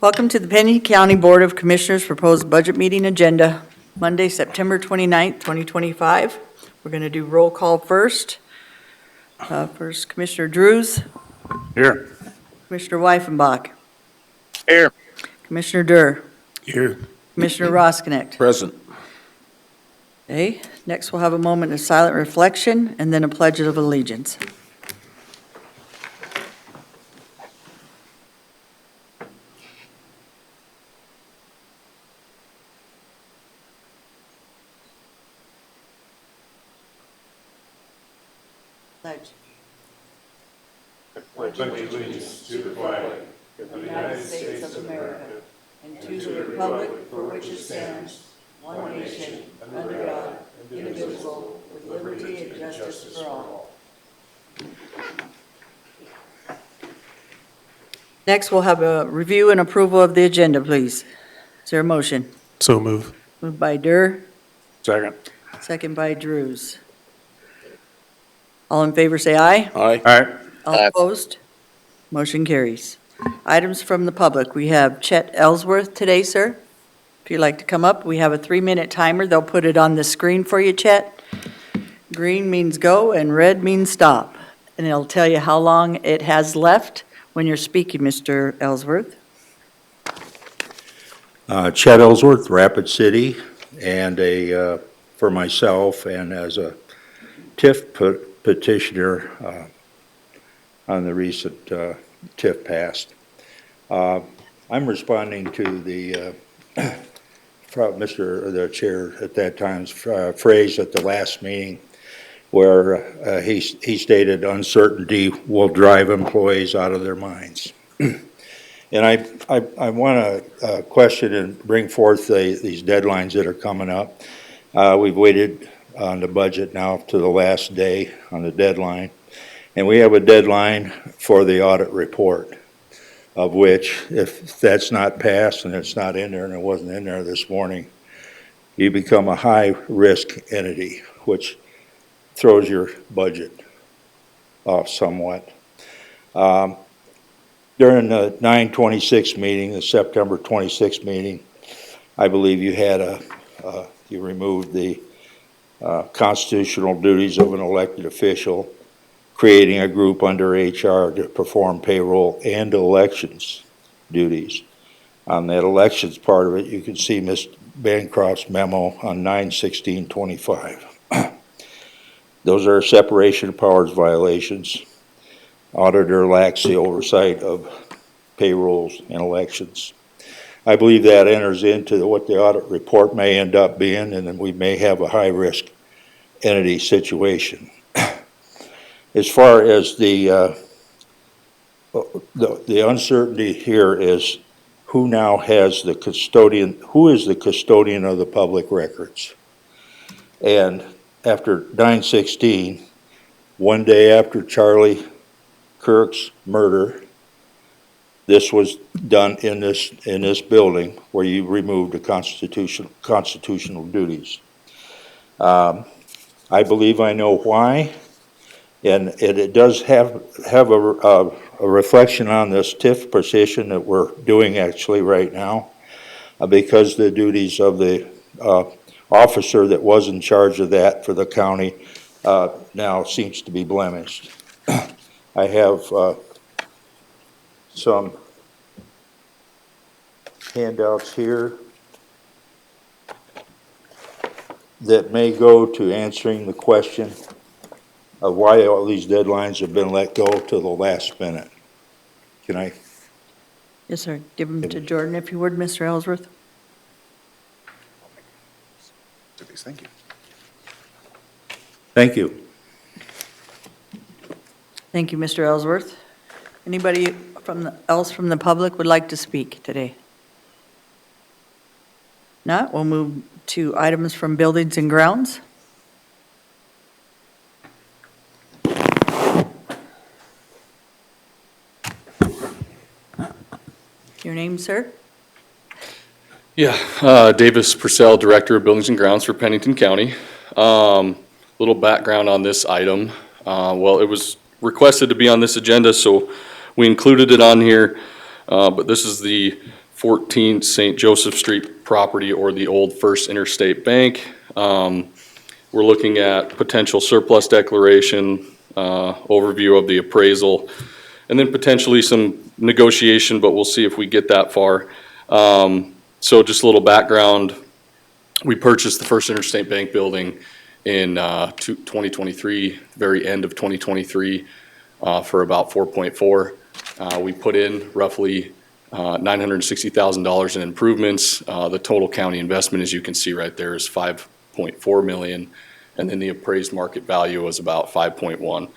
Welcome to the Pennington County Board of Commissioners proposed budget meeting agenda, Monday, September 29th, 2025. We're going to do roll call first. First, Commissioner Drews. Here. Commissioner Weifenbach. Here. Commissioner Durr. Here. Commissioner Rosknecht. Present. Okay, next we'll have a moment of silent reflection and then a pledge of allegiance. Pledge. Pledge allegiance to the flag of the United States of America and to the republic for which it stands, one nation, under God, indivisible, with liberty and justice for all. Next, we'll have a review and approval of the agenda, please. Is there a motion? So move. Moved by Durr, Second. second by Drews. All in favor say aye. Aye. Aye. All opposed? Motion carries. Items from the public. We have Chet Ellsworth today, sir. If you'd like to come up, we have a 3-minute timer. They'll put it on the screen for you, Chet. Green means go and red means stop. And it'll tell you how long it has left when you're speaking, Mr. Ellsworth. Chet Ellsworth, Rapid City, and for myself and as a TIF petitioner on the recent TIF passed. I'm responding to the the chair at that time's phrase at the last meeting where he stated uncertainty will drive employees out of their minds. And I want to question and bring forth these deadlines that are coming up. We've waited on the budget now to the last day on the deadline. And we have a deadline for the audit report, of which if that's not passed and it's not in there and it wasn't in there this morning, you become a high-risk entity, which throws your budget off somewhat. During the 9/26 meeting, the September 26 meeting, I believe you had you removed the constitutional duties of an elected official, creating a group under HR to perform payroll and elections duties. On that elections part of it, you can see Ms. Bancroft's memo on 9/16/25. Those are separation of powers violations. Auditor lacks the oversight of payrolls and elections. I believe that enters into what the audit report may end up being, and then we may have a high-risk entity situation. As far as the uncertainty here is who now has the custodian, who is the custodian of the public records? And after 9/16, one day after Charlie Kirk's murder, this was done in this building where you removed the constitutional duties. I believe I know why, and it does have a reflection on this TIF position that we're doing actually right now, because the duties of the officer that was in charge of that for the county now seems to be blemished. I have some handouts here that may go to answering the question of why all these deadlines have been let go to the last minute. Can I? Yes, sir. Give them to Jordan if you would, Mr. Ellsworth. Thank you. Thank you. Thank you, Mr. Ellsworth. Anybody else from the public would like to speak today? Not, we'll move to items from buildings and grounds. Your name, sir? Yeah, Davis Purcell, Director of Buildings and Grounds for Pennington County. Little background on this item. Well, it was requested to be on this agenda, so we included it on here. But this is the 14 St. Joseph Street property, or the old First Interstate Bank. We're looking at potential surplus declaration, overview of the appraisal, and then potentially some negotiation, but we'll see if we get that far. So just a little background. We purchased the First Interstate Bank building in 2023, very end of 2023, for about 4.4. We put in roughly $960,000 in improvements. The total county investment, as you can see right there, is $5.4 million, and then the appraised market value was about 5.1.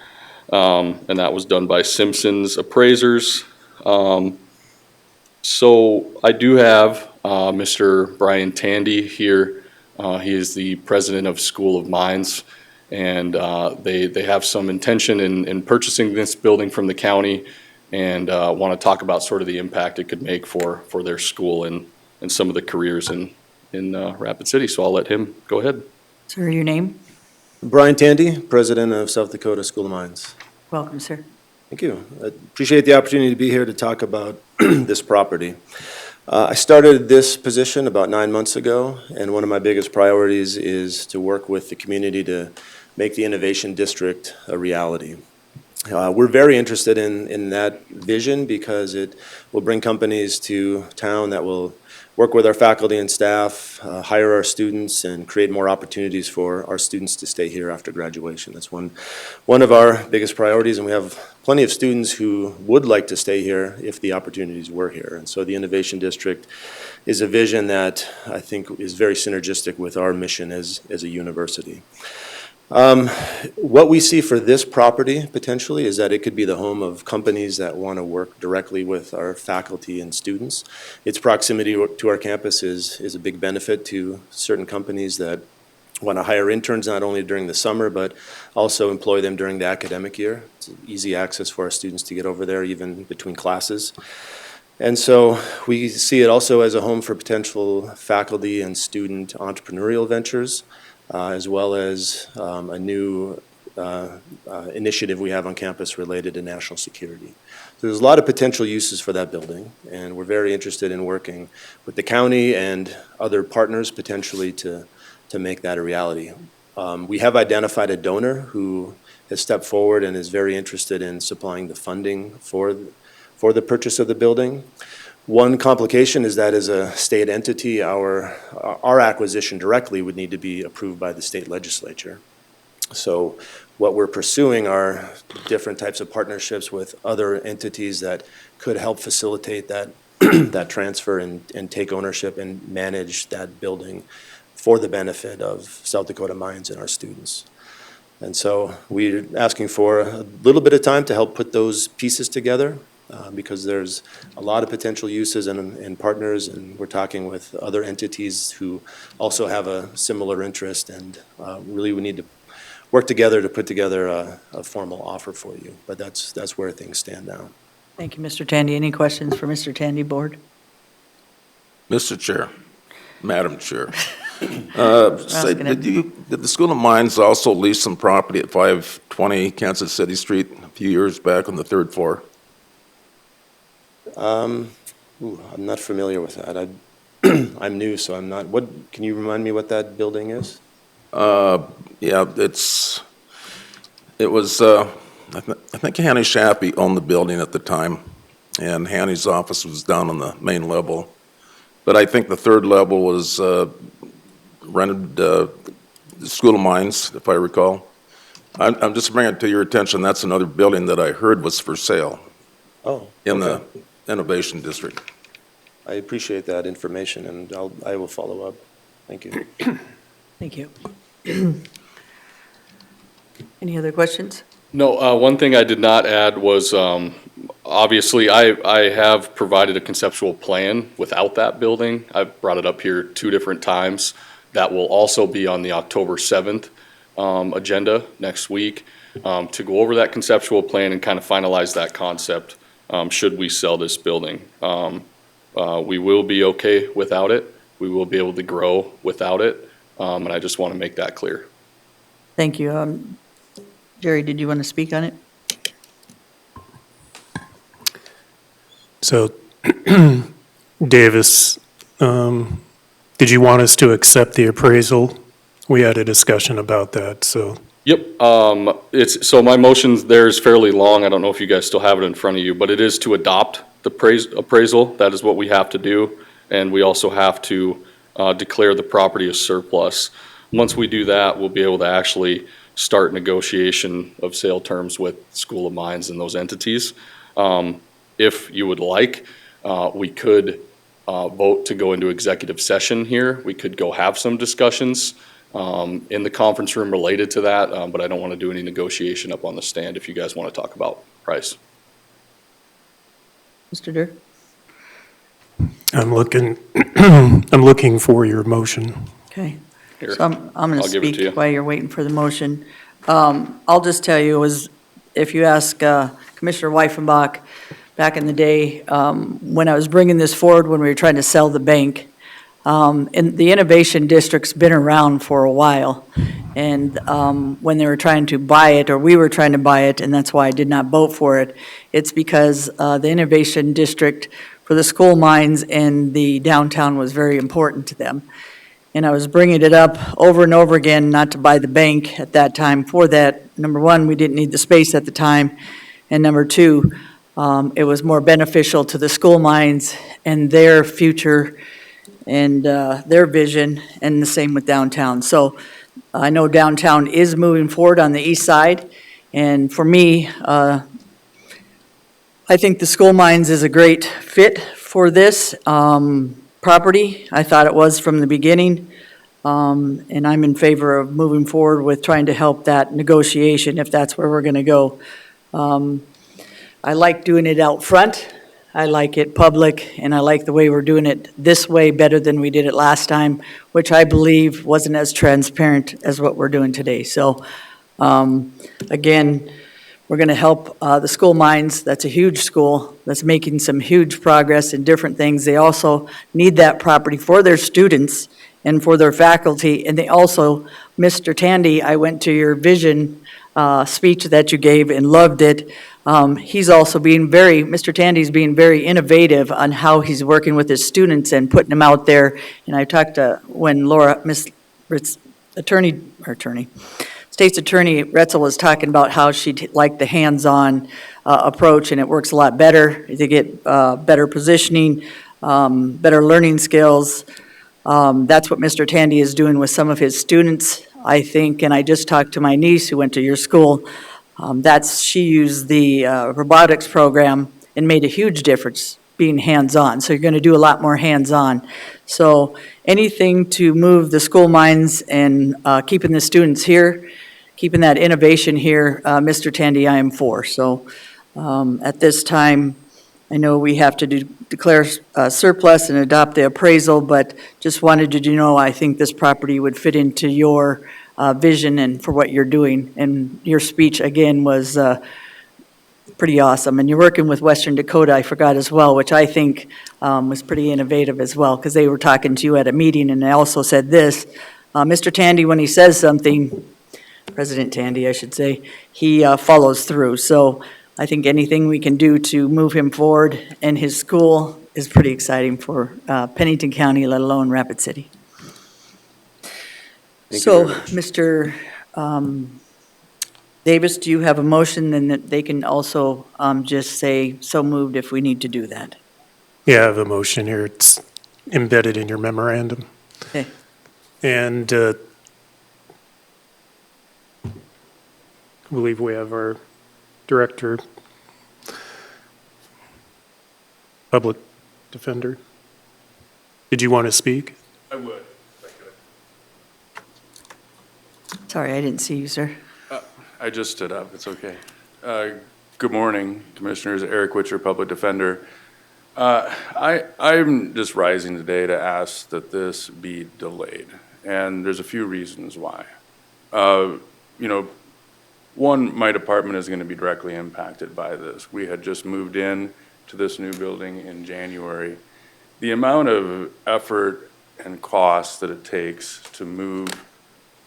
And that was done by Simpson's Appraisers. So I do have Mr. Brian Tandy here. He is the president of School of Mines, and they have some intention in purchasing this building from the county, and want to talk about sort of the impact it could make for their school and some of the careers in Rapid City. So I'll let him go ahead. Sir, your name? Brian Tandy, President of South Dakota School of Mines. Welcome, sir. Thank you. I appreciate the opportunity to be here to talk about this property. I started this position about 9 months ago, and one of my biggest priorities is to work with the community to make the Innovation District a reality. We're very interested in that vision because it will bring companies to town that will work with our faculty and staff, hire our students, and create more opportunities for our students to stay here after graduation. That's one of our biggest priorities, and we have plenty of students who would like to stay here if the opportunities were here. And so the Innovation District is a vision that I think is very synergistic with our mission as a university. What we see for this property potentially is that it could be the home of companies that want to work directly with our faculty and students. Its proximity to our campus is a big benefit to certain companies that want to hire interns not only during the summer but also employ them during the academic year. It's easy access for our students to get over there even between classes. And so we see it also as a home for potential faculty and student entrepreneurial ventures, as well as a new initiative we have on campus related to national security. So there's a lot of potential uses for that building, and we're very interested in working with the county and other partners potentially to make that a reality. We have identified a donor who has stepped forward and is very interested in supplying the funding for the purchase of the building. One complication is that as a state entity, our acquisition directly would need to be approved by the state legislature. So what we're pursuing are different types of partnerships with other entities that could help facilitate that, that transfer and take ownership and manage that building for the benefit of South Dakota Mines and our students. And so we're asking for a little bit of time to help put those pieces together. Because there's a lot of potential uses and partners, and we're talking with other entities who also have a similar interest, and really we need to work together to put together a formal offer for you. But that's where things stand now. Thank you, Mr. Tandy. Any questions for Mr. Tandy, Board? Mr. Chair, Madam Chair, gonna- did the School of Mines also lease some property at 520 Kansas City Street a few years back on the third floor? I'm not familiar with that. I'm new, so I'm not. Can you remind me what that building is? Yeah, it was, I think Hanny Shappy owned the building at the time, and Hanny's office was down on the main level. But I think the third level was rented the School of Mines, if I recall. I'm just bringing it to your attention, that's another building that I heard was for sale. Oh, In okay. the Innovation District. I appreciate that information, and I will follow up. Thank you. Thank you. Any other questions? No, one thing I did not add was, obviously, I have provided a conceptual plan without that building. I've brought it up here 2 different times. That will also be on the October 7th agenda next week, to go over that conceptual plan and kind of finalize that concept, should we sell this building. We will be okay without it. We will be able to grow without it, and I just want to make that clear. Thank you. Jerry, did you want to speak on it? So Davis, did you want us to accept the appraisal? We had a discussion about that, so. Yep, so my motion there is fairly long. I don't know if you guys still have it in front of you, but it is to adopt the appraisal. That is what we have to do. And we also have to declare the property as surplus. Once we do that, we'll be able to actually start negotiation of sale terms with School of Mines and those entities. If you would like, we could vote to go into executive session here. We could go have some discussions in the conference room related to that, but I don't want to do any negotiation up on the stand if you guys want to talk about price. Mr. Durr? I'm looking for your motion. Okay. Here, So I'm going to I'll give it to speak you. while you're waiting for the motion. I'll just tell you, if you ask Commissioner Weifenbach back in the day, when I was bringing this forward, when we were trying to sell the bank, and the Innovation District's been around for a while. And when they were trying to buy it, or we were trying to buy it, and that's why I did not vote for it, it's because the Innovation District for the school mines and the downtown was very important to them. And I was bringing it up over and over again, not to buy the bank at that time for that. Number one, we didn't need the space at the time. And number two, it was more beneficial to the school mines and their future and their vision, and the same with downtown. So I know downtown is moving forward on the east side. And for me, I think the school mines is a great fit for this property. I thought it was from the beginning. And I'm in favor of moving forward with trying to help that negotiation if that's where we're going to go. I like doing it out front. I like it public, and I like the way we're doing it this way better than we did it last time, which I believe wasn't as transparent as what we're doing today. So, again, we're going to help the school mines. That's a huge school that's making some huge progress in different things. They also need that property for their students and for their faculty. And they also, Mr. Tandy, I went to your vision speech that you gave and loved it. He's also Mr. Tandy's being very innovative on how he's working with his students and putting them out there. And I talked to, when State's Attorney Retzel was talking about how she'd like the hands-on approach, and it works a lot better. They get better positioning, better learning skills. That's what Mr. Tandy is doing with some of his students, I think, and I just talked to my niece who went to your school. She used the robotics program and made a huge difference being hands-on. So you're going to do a lot more hands-on. So anything to move the school minds and keeping the students here, keeping that innovation here, Mr. Tandy, I am for. So at this time, I know we have to declare surplus and adopt the appraisal, but just wanted you to know I think this property would fit into your vision and for what you're doing. And your speech, again, was pretty awesome. And you're working with Western Dakota, I forgot as well, which I think was pretty innovative as well, because they were talking to you at a meeting, and they also said this, Mr. Tandy, when he says something, President Tandy, I should say, he follows through. So I think anything we can do to move him forward and his school is pretty exciting for Pennington County, let alone Rapid City. So, Mr. Davis, do you have a motion? Then that they can also just say, so moved if we need to do that. Yeah, I have a motion here. It's embedded in your memorandum. Okay. And I believe we have our Director, Public Defender. Did you want to speak? I would. Sorry, I didn't see you, sir. I just stood up. It's okay. Good morning, Commissioners. Eric Witcher, Public Defender. I'm just rising today to ask that this be delayed, and there's a few reasons why. One, my department is going to be directly impacted by this. We had just moved in to this new building in January. The amount of effort and cost that it takes to move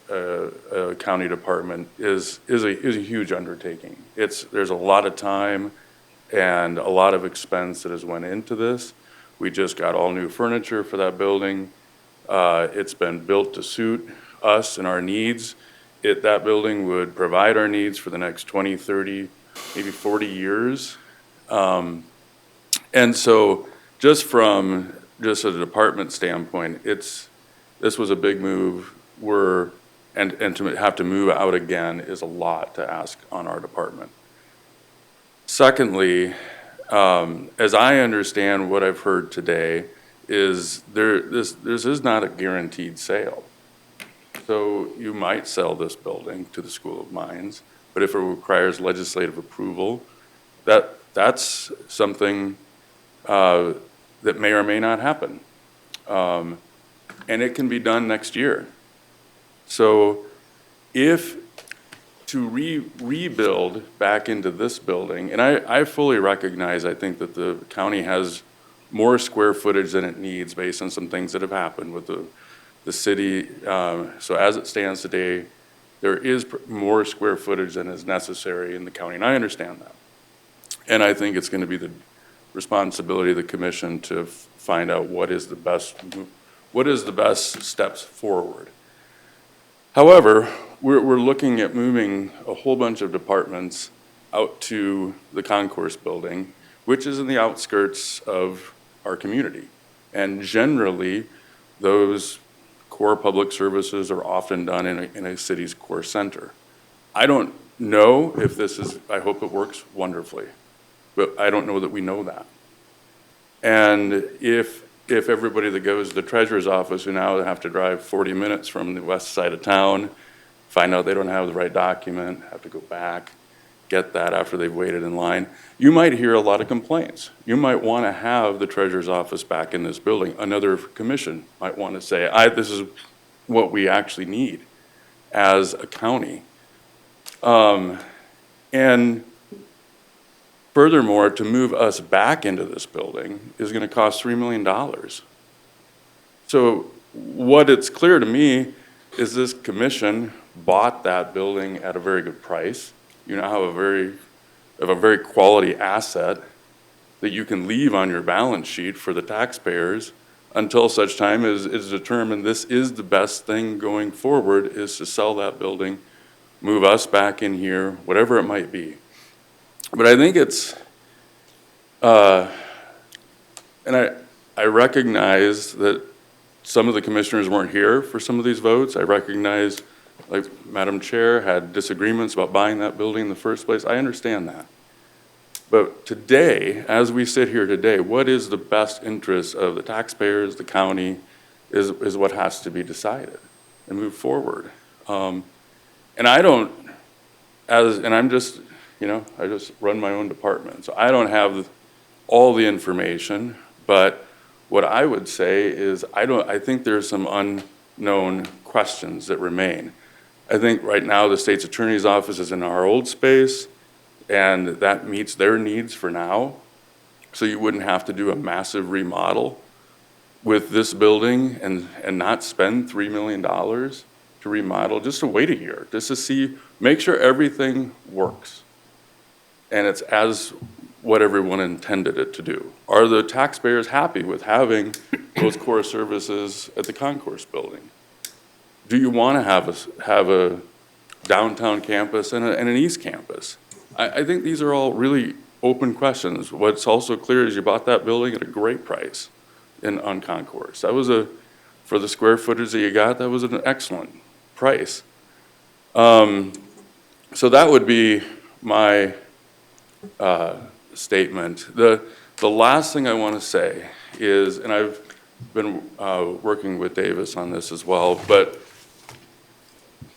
a county department is a huge undertaking. There's a lot of time and a lot of expense that has went into this. We just got all new furniture for that building. It's been built to suit us and our needs. That building would provide our needs for the next 20, 30, maybe 40 years. And so just from just a department standpoint, this was a big move. And to have to move out again is a lot to ask on our department. Secondly, as I understand what I've heard today, is this is not a guaranteed sale. So you might sell this building to the School of Mines, but if it requires legislative approval, that's something that may or may not happen. And it can be done next year. So if to rebuild back into this building, and I fully recognize, I think that the county has more square footage than it needs based on some things that have happened with the city. So as it stands today, there is more square footage than is necessary in the county, and I understand that. And I think it's going to be the responsibility of the commission to find out what is the best steps forward. However, we're looking at moving a whole bunch of departments out to the concourse building, which is in the outskirts of our community. And generally, those core public services are often done in a city's core center. I don't know if I hope it works wonderfully, but I don't know that we know that. And if everybody that goes to the treasurer's office, who now have to drive 40 minutes from the west side of town, find out they don't have the right document, have to go back, get that after they've waited in line, you might hear a lot of complaints. You might want to have the treasurer's office back in this building. Another commission might want to say, this is what we actually need as a county. And furthermore, to move us back into this building is going to cost $3 million. So what it's clear to me is this commission bought that building at a very good price. You now have a very quality asset that you can leave on your balance sheet for the taxpayers until such time as it's determined this is the best thing going forward, is to sell that building, move us back in here, whatever it might be. But I think it's, and I recognize that some of the commissioners weren't here for some of these votes. I recognize, like Madam Chair, had disagreements about buying that building in the first place. I understand that. But today, as we sit here today, what is the best interest of the taxpayers, the county, is what has to be decided and move forward. And I'm just, I just run my own department. So I don't have all the information, but what I would say is I think there's some unknown questions that remain. I think right now the state's attorney's office is in our old space, and that meets their needs for now. So you wouldn't have to do a massive remodel with this building and not spend $3 million to remodel, just to wait a year, just to make sure everything works. And it's as what everyone intended it to do. Are the taxpayers happy with having those core services at the concourse building? Do you want to have a downtown campus and an east campus? I think these are all really open questions. What's also clear is you bought that building at a great price on concourse. That was for the square footage that you got, that was an excellent price. So that would be my statement. The last thing I want to say is, and I've been working with Davis on this as well, but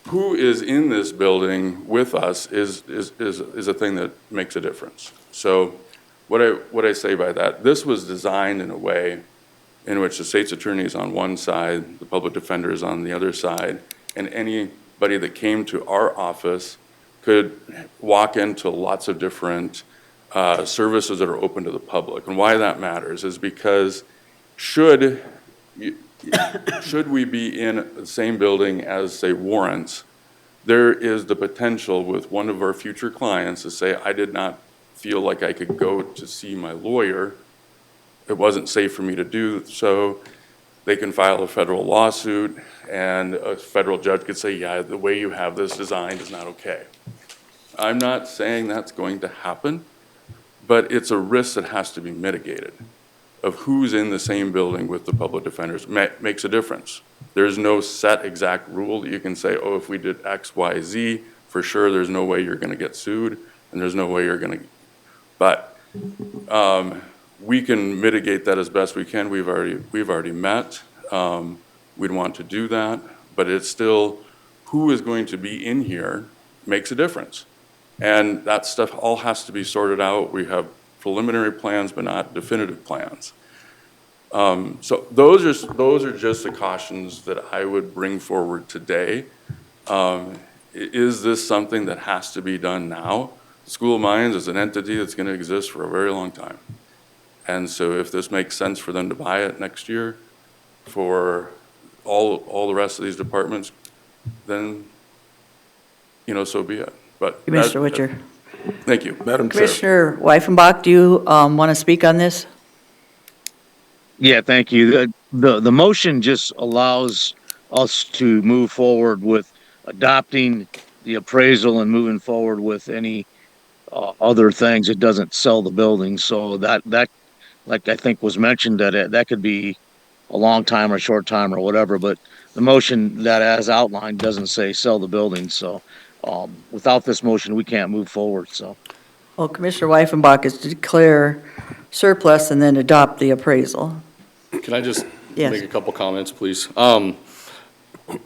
who is in this building with us is a thing that makes a difference. So what I say by that, this was designed in a way in which the state's attorney is on one side, the public defender is on the other side, and anybody that came to our office could walk into lots of different services that are open to the public. And why that matters is because should we be in the same building as, say, Warrants, there is the potential with one of our future clients to say, I did not feel like I could go to see my lawyer it wasn't safe for me to do so, they can file a federal lawsuit, and a federal judge could say, yeah, the way you have this designed is not okay. I'm not saying that's going to happen, but it's a risk that has to be mitigated of who's in the same building with the public defenders. Makes a difference. There's no set exact rule that you can say, oh, if we did X, Y, Z, for sure there's no way you're gonna get sued, and there's no way you're gonna, but we can mitigate that as best we can. We've already met. We'd want to do that, but it's still, who is going to be in here makes a difference. And that stuff all has to be sorted out. We have preliminary plans, but not definitive plans. So those are just the cautions that I would bring forward today. Is this something that has to be done now? School of Mines is an entity that's going to exist for a very long time. And so if this makes sense for them to buy it next year for all the rest of these departments, then, so be it. But Commissioner Witcher. Thank you. Madam Chair. Commissioner Weifenbach, do you want to speak on this? Yeah, thank you. The motion just allows us to move forward with adopting the appraisal and moving forward with any other things. It doesn't sell the building. So that like I think was mentioned, that could be a long time or short time or whatever, but the motion that as outlined doesn't say sell the building. So without this motion, we can't move forward. So. Well, Commissioner Weifenbach is to declare surplus and then adopt the appraisal. Can I just Yes. make a couple comments, please?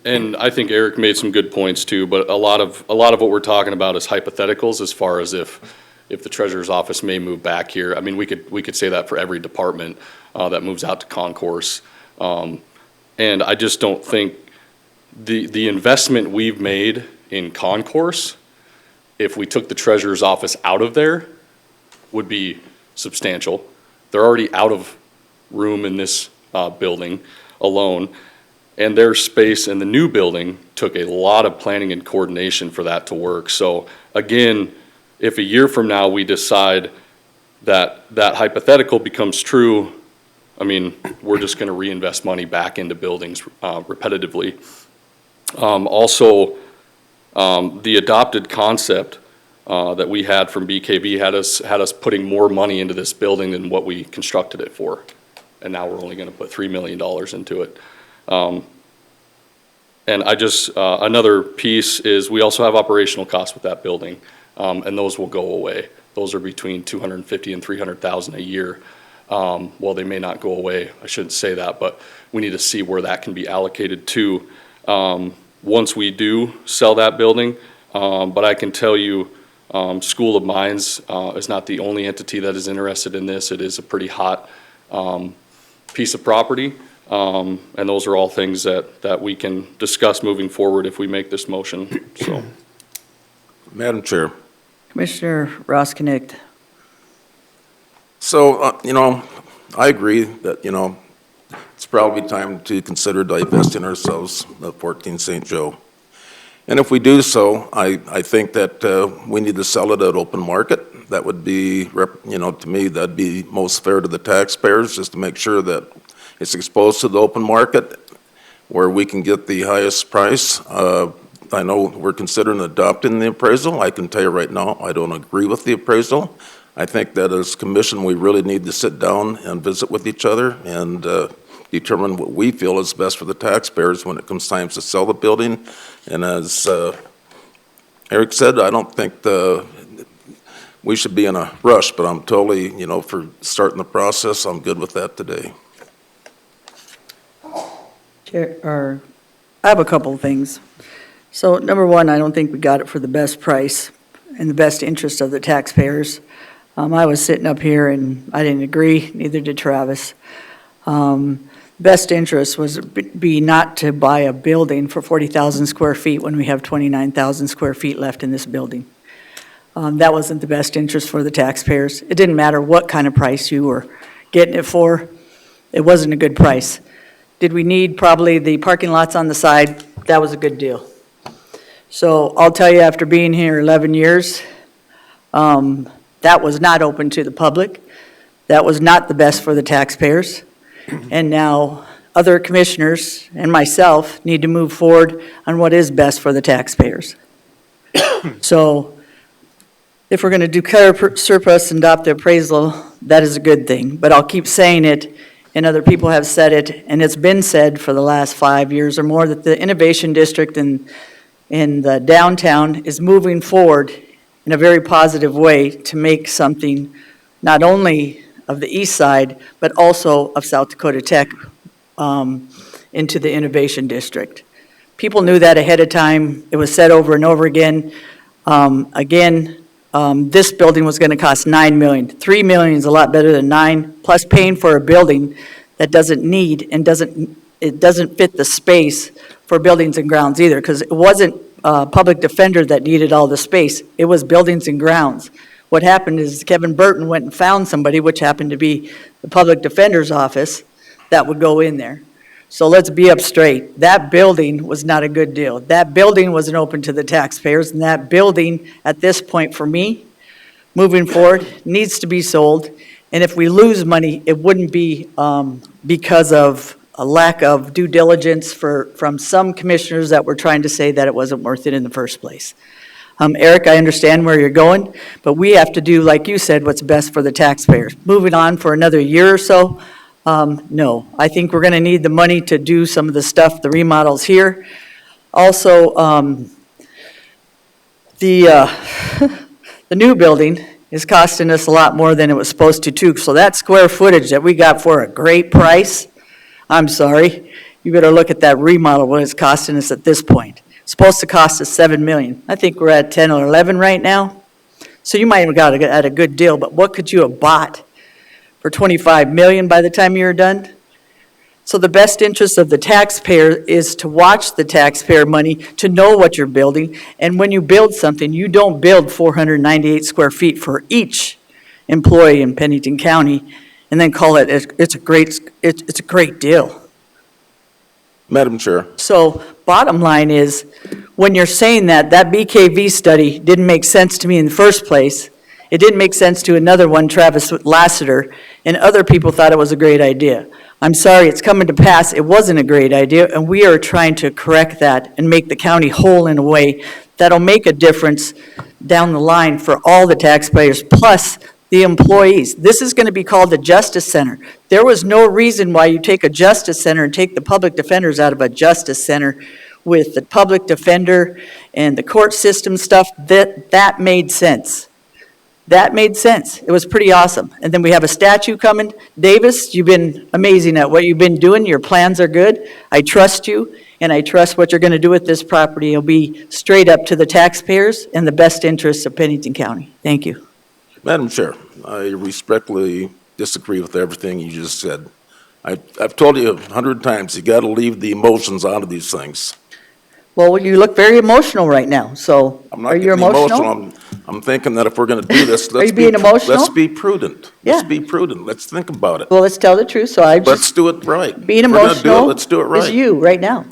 And I think Eric made some good points too, but a lot of what we're talking about is hypotheticals as far as if the treasurer's office may move back here. I mean, we could say that for every department that moves out to concourse. And I just don't think the investment we've made in concourse, if we took the treasurer's office out of there, would be substantial. They're already out of room in this building alone. And their space in the new building took a lot of planning and coordination for that to work. So again, if a year from now we decide that hypothetical becomes true, I mean, we're just gonna reinvest money back into buildings repetitively. Also, the adopted concept that we had from BKV had us putting more money into this building than what we constructed it for. And now we're only gonna put $3 million into it. And I just, another piece is we also have operational costs with that building, and those will go away. Those are between $250,000 and $300,000 a year. Well, they may not go away, I shouldn't say that, but we need to see where that can be allocated to once we do sell that building. But I can tell you, School of Mines is not the only entity that is interested in this. It is a pretty hot piece of property. And those are all things that we can discuss moving forward if we make this motion, so. Madam Chair. Commissioner Roskinick. So, I agree that, it's probably time to consider divesting ourselves of 14 St. Joe. And if we do so, I think that we need to sell it at open market. That would be, to me, that'd be most fair to the taxpayers, just to make sure that it's exposed to the open market where we can get the highest price. I know we're considering adopting the appraisal. I can tell you right now, I don't agree with the appraisal. I think that as commission, we really need to sit down and visit with each other and determine what we feel is best for the taxpayers when it comes time to sell the building. And as Eric said, I don't think we should be in a rush, but I'm totally, for starting the process, I'm good with that today. Chair, I have a couple of things. So number one, I don't think we got it for the best price and the best interest of the taxpayers. I was sitting up here and I didn't agree, neither did Travis. Best interest was be not to buy a building for 40,000 square feet when we have 29,000 square feet left in this building. That wasn't the best interest for the taxpayers. It didn't matter what kind of price you were getting it for. It wasn't a good price. Did we need probably the parking lots on the side? That was a good deal. So I'll tell you, after being here 11 years, that was not open to the public. That was not the best for the taxpayers. And now other commissioners and myself need to move forward on what is best for the taxpayers. So if we're going to declare surplus and adopt the appraisal, that is a good thing. But I'll keep saying it, and other people have said it, and it's been said for the last 5 years or more that the Innovation District in the downtown is moving forward in a very positive way to make something not only of the east side, but also of South Dakota Tech into the Innovation District. People knew that ahead of time. It was said over and over again. This building was going to cost $9 million. $3 million is a lot better than $9 million, plus paying for a building that doesn't need and it doesn't fit the space for buildings and grounds either, because it wasn't public defender that needed all the space. It was buildings and grounds. What happened is Kevin Burton went and found somebody, which happened to be the public defender's office, that would go in there. So let's be up straight. That building was not a good deal. That building wasn't open to the taxpayers, and that building, at this point for me, moving forward, needs to be sold. And if we lose money, it wouldn't be because of a lack of due diligence from some commissioners that were trying to say that it wasn't worth it in the first place. Eric, I understand where you're going, but we have to do, like you said, what's best for the taxpayers. Moving on for another year or so, no. I think we're going to need the money to do some of the stuff, the remodels here. Also, the new building is costing us a lot more than it was supposed to too. So that square footage that we got for a great price, I'm sorry, you better look at that remodel, what it's costing us at this point. It's supposed to cost us $7 million. I think we're at 10 or 11 right now. So you might have got it at a good deal, but what could you have bought for $25 million by the time you're done? So the best interest of the taxpayer is to watch the taxpayer money, to know what you're building. And when you build something, you don't build 498 square feet for each employee in Pennington County and then call it, it's a great deal. Madam Chair, So bottom line is, when you're saying that BKV study didn't make sense to me in the first place, it didn't make sense to another one, Travis Lassiter, and other people thought it was a great idea. I'm sorry, it's coming to pass, it wasn't a great idea, and we are trying to correct that and make the county whole in a way that'll make a difference down the line for all the taxpayers, plus the employees. This is going to be called the Justice Center. There was no reason why you take a Justice Center and take the public defenders out of a Justice Center with the public defender and the court system stuff. That made sense. That made sense. It was pretty awesome. And then we have a statue coming. Davis, you've been amazing at what you've been doing. Your plans are good. I trust you, and I trust what you're going to do with this property. It'll be straight up to the taxpayers and the best interests of Pennington County. Thank you. Madam Chair, I respectfully disagree with everything you just said. I've told you 100 times, you got to leave the emotions out of these things. Well, you look very emotional right now, so I'm not are you getting emotional? I'm thinking that if we're going to do this, Are you being emotional? let's be prudent. Yeah. Let's be prudent. Let's think about it. Well, let's tell the truth, so I Let's just, do it right. being If we're gonna do it, emotional let's do it is right. you right now.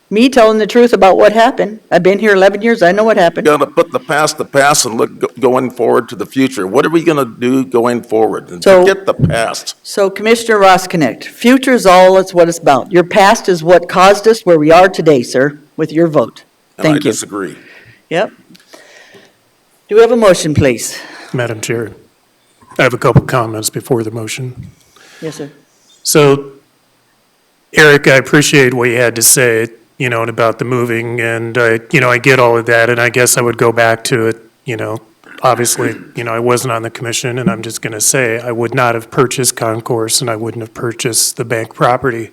Me telling the truth about what happened. I've been here 11 years, I know what happened. Got to put the past and look going forward to the future. What are we going to do going forward? And So- forget the past. So Commissioner Ross Connect, future is all it's what it's about. Your past is what caused us where we are today, sir, with your vote. And I Thank you. disagree. Yep. Do we have a motion, please? Madam Chair, I have a couple comments before the motion. Yes, sir. So, Eric, I appreciate what you had to say, about the moving, and I get all of that, and I guess I would go back to it, obviously, I wasn't on the commission, and I'm just going to say, I would not have purchased Concourse, and I wouldn't have purchased the bank property.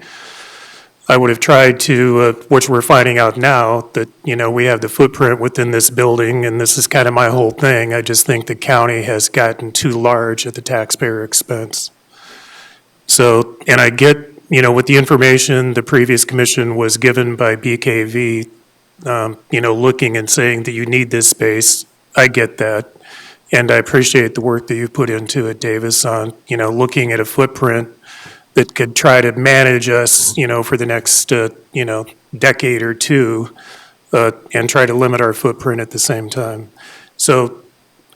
I would have tried to, which we're finding out now, that, we have the footprint within this building, and this is kind of my whole thing. I just think the county has gotten too large at the taxpayer expense. So, and I get, with the information the previous commission was given by BKV, looking and saying that you need this space, I get that. And I appreciate the work that you've put into it, Davis, on, looking at a footprint that could try to manage us, for the next, decade or two, and try to limit our footprint at the same time. So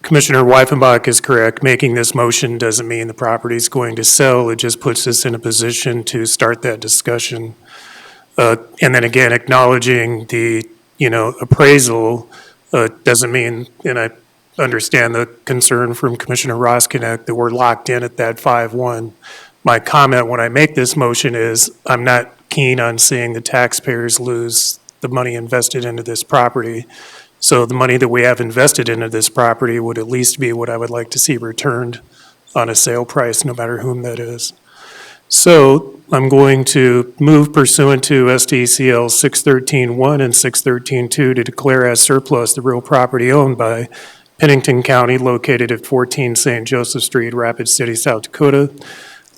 Commissioner Weifenbach is correct. Making this motion doesn't mean the property is going to sell. It just puts us in a position to start that discussion. And then again, acknowledging the, appraisal doesn't mean, and I understand the concern from Commissioner Roskinek that we're locked in at that 5-1. My comment when I make this motion is I'm not keen on seeing the taxpayers lose the money invested into this property. So the money that we have invested into this property would at least be what I would like to see returned on a sale price, no matter whom that is. So I'm going to move pursuant to SDCL 613-1 and 613-2 to declare as surplus the real property owned by Pennington County located at 14 St. Joseph Street, Rapid City, South Dakota,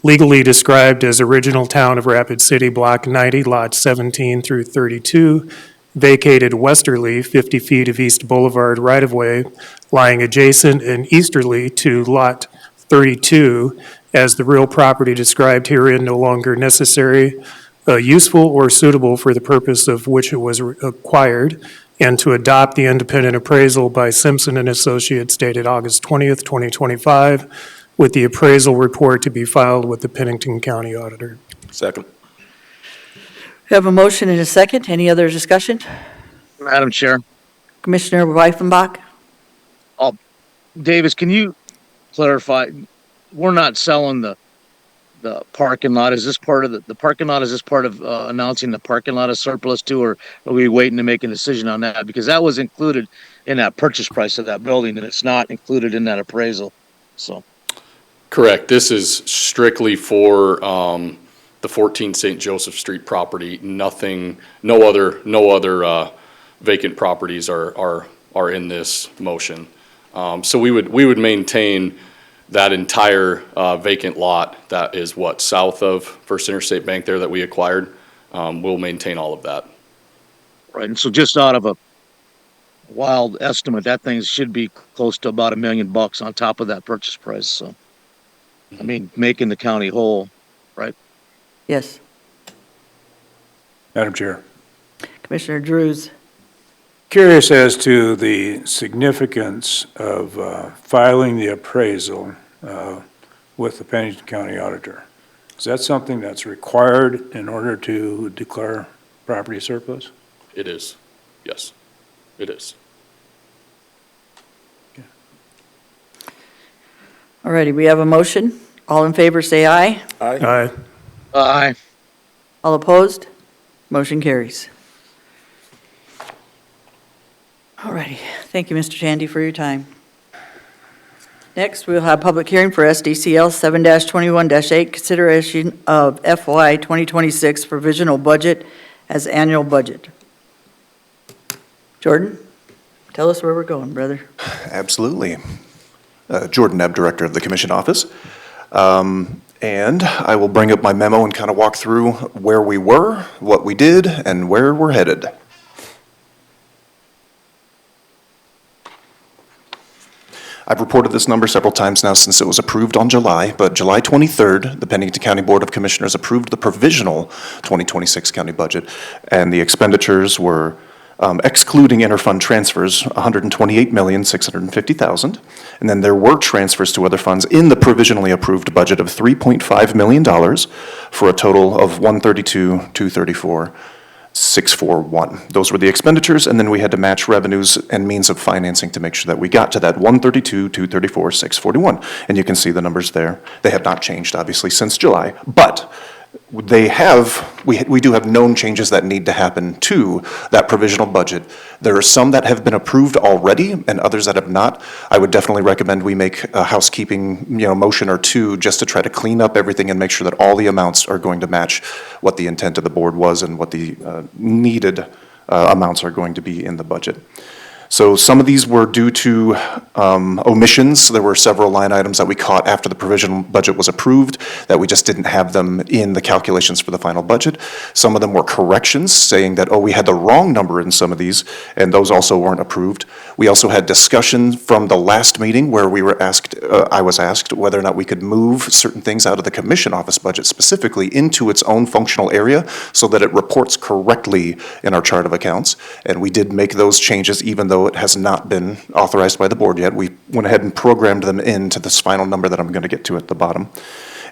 legally described as original town of Rapid City, Block 90, Lot 17 through 32, vacated westerly 50 feet of East Boulevard right-of-way, lying adjacent and easterly to Lot 32, as the real property described herein no longer necessary, useful or suitable for the purpose of which it was acquired, and to adopt the independent appraisal by Simpson and Associates dated August 20th, 2025, with the appraisal report to be filed with the Pennington County Auditor. Second. We have a motion and a second. Any other discussion? Madam Chair. Commissioner Weifenbach? Davis, can you clarify? We're not selling the parking lot. Is this part of the parking lot? Is this part of announcing the parking lot as surplus too, or are we waiting to make a decision on that? Because that was included in that purchase price of that building, and it's not included in that appraisal. So. Correct. This is strictly for the 14 St. Joseph Street property. Nothing, no other vacant properties are in this motion. So we would maintain that entire vacant lot that is south of First Interstate Bank there that we acquired. We'll maintain all of that. Right, and so just out of a wild estimate, that thing should be close to about $1 million on top of that purchase price. So, I mean, making the county whole, right? Yes. Madam Chair. Commissioner Drews? Curious as to the significance of filing the appraisal with the Pennington County Auditor. Is that something that's required in order to declare property surplus? It is. Yes, it is. All righty, we have a motion. All in favor, say aye. Aye. Aye. All opposed? Motion carries. All righty. Thank you, Mr. Chandy, for your time. Next, we'll have public hearing for SDCL 7-21-8, consideration of FY2026 provisional budget as annual budget. Jordan, tell us where we're going, brother. Absolutely. Jordan Ebb, Director of the Commission Office. And I will bring up my memo and kind of walk through where we were, what we did, and where we're headed. I've reported this number several times now since it was approved on July, but July 23rd, the Pennington County Board of Commissioners approved the provisional 2026 county budget, and the expenditures were excluding interfund transfers, $128,650,000. And then there were transfers to other funds in the provisionally approved budget of $3.5 million for a total of $132,234,641. Those were the expenditures, and then we had to match revenues and means of financing to make sure that we got to that $132,234,641. And you can see the numbers there. They have not changed, obviously, since July, but we do have known changes that need to happen to that provisional budget. There are some that have been approved already and others that have not. I would definitely recommend we make a housekeeping, motion or two just to try to clean up everything and make sure that all the amounts are going to match what the intent of the board was and what the needed amounts are going to be in the budget. So some of these were due to omissions. There were several line items that we caught after the provisional budget was approved that we just didn't have them in the calculations for the final budget. Some of them were corrections, saying that, we had the wrong number in some of these, and those also weren't approved. We also had discussion from the last meeting where we were asked, I was asked whether or not we could move certain things out of the commission office budget specifically into its own functional area so that it reports correctly in our chart of accounts. And we did make those changes even though though it has not been authorized by the board yet. We went ahead and programmed them into this final number that I'm going to get to at the bottom.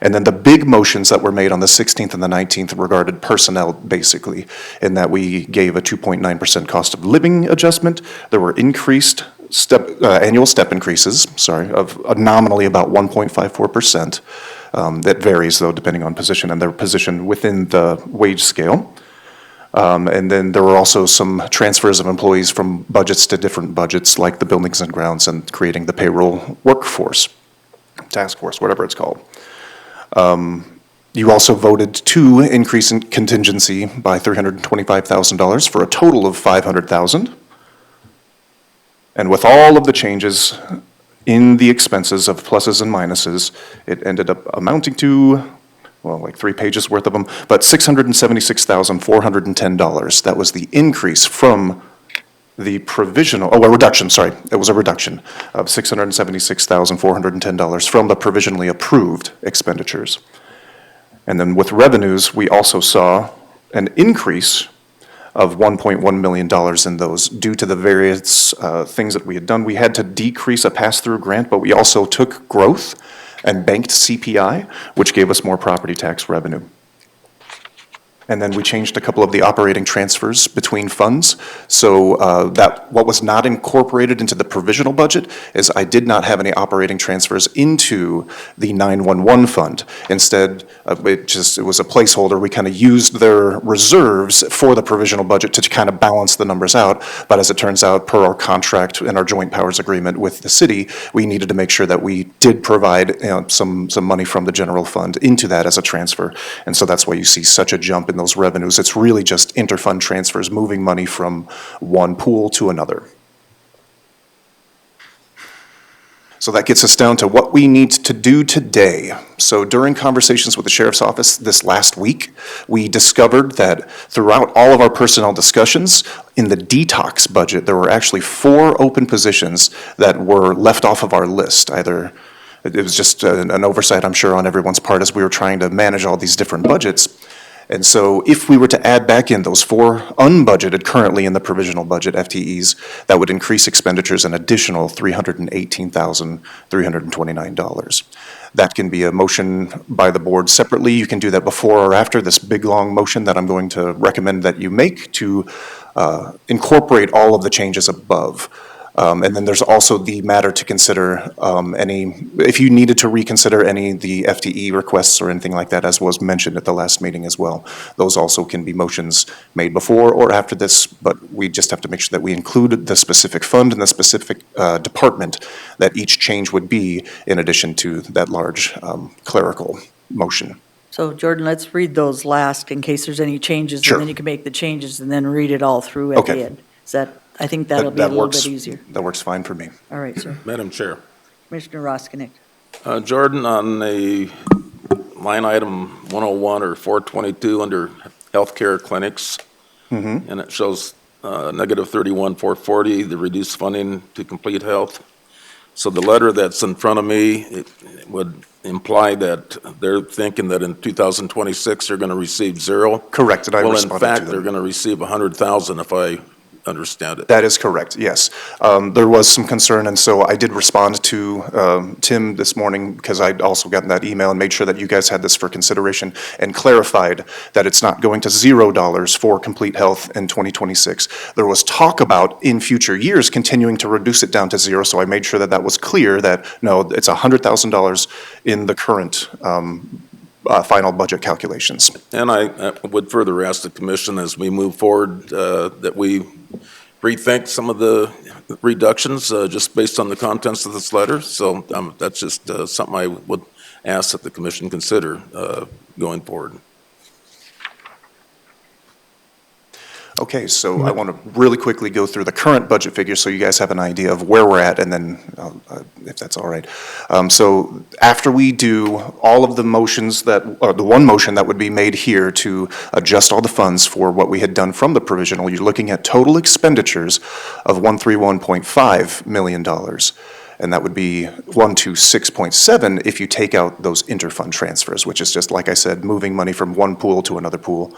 And then the big motions that were made on the 16th and the 19th regarded personnel, basically, in that we gave a 2.9% cost of living adjustment. There were increased annual step increases, of nominally about 1.54%. That varies, though, depending on position and their position within the wage scale. And then there were also some transfers of employees from budgets to different budgets, like the buildings and grounds and creating the payroll workforce, task force, whatever it's called. You also voted to increase in contingency by $325,000 for a total of $500,000. And with all of the changes in the expenses of pluses and minuses, it ended up amounting to, well, like 3 pages worth of them, but $676,410. That was the increase from the provisional, a reduction, it was a reduction of $676,410 from the provisionally approved expenditures. And then with revenues, we also saw an increase of $1.1 million in those due to the various things that we had done. We had to decrease a pass-through grant, but we also took growth and banked CPI, which gave us more property tax revenue. And then we changed a couple of the operating transfers between funds. So that what was not incorporated into the provisional budget is I did not have any operating transfers into the 911 fund. Instead, it was a placeholder. We kind of used their reserves for the provisional budget to kind of balance the numbers out. But as it turns out, per our contract and our joint powers agreement with the city, we needed to make sure that we did provide some money from the general fund into that as a transfer. And so that's why you see such a jump in those revenues. It's really just interfund transfers, moving money from one pool to another. So that gets us down to what we need to do today. So during conversations with the sheriff's office this last week, we discovered that throughout all of our personnel discussions, in the detox budget, there were actually 4 open positions that were left off of our list. Either it was just an oversight, I'm sure, on everyone's part as we were trying to manage all these different budgets. And so if we were to add back in those 4 unbudgeted currently in the provisional budget FTEs, that would increase expenditures an additional $318,329. That can be a motion by the board separately. You can do that before or after this big, long motion that I'm going to recommend that you make to incorporate all of the changes above. And then there's also the matter to consider if you needed to reconsider any of the FTE requests or anything like that, as was mentioned at the last meeting as well. Those also can be motions made before or after this, but we just have to make sure that we include the specific fund and the specific department that each change would be in addition to that large clerical motion. So Jordan, let's read those last in case there's any changes. Sure. And then you can make the changes and then read it all through at the Okay. end. Is that, I think that'll be a little bit easier. That works fine for me. All right, sir. Madam Chair. Commissioner Roskinek. Jordan, on the line item 101 or 422 under healthcare clinics, and it shows negative 31,440, the reduced funding to Complete Health. So the letter that's in front of me, it would imply that they're thinking that in 2026 they're going to receive 0. Correct, and I Well, in responded to fact, them. they're going to receive 100,000 if I understand it. That is correct, yes. There was some concern, and so I did respond to Tim this morning because I'd also gotten that email and made sure that you guys had this for consideration and clarified that it's not going to $0 for Complete Health in 2026. There was talk about in future years continuing to reduce it down to 0, so I made sure that that was clear that, no, it's $100,000 in the current final budget calculations. And I would further ask the commission as we move forward that we rethink some of the reductions just based on the contents of this letter. So that's just something I would ask that the commission consider going forward. Okay, so I want to really quickly go through the current budget figures so you guys have an idea of where we're at, and then, if that's all right. So after we do all of the motions or the one motion that would be made here to adjust all the funds for what we had done from the provisional, you're looking at total expenditures of $131.5 million. And that would be 126.7 if you take out those interfund transfers, which is just, like I said, moving money from one pool to another pool.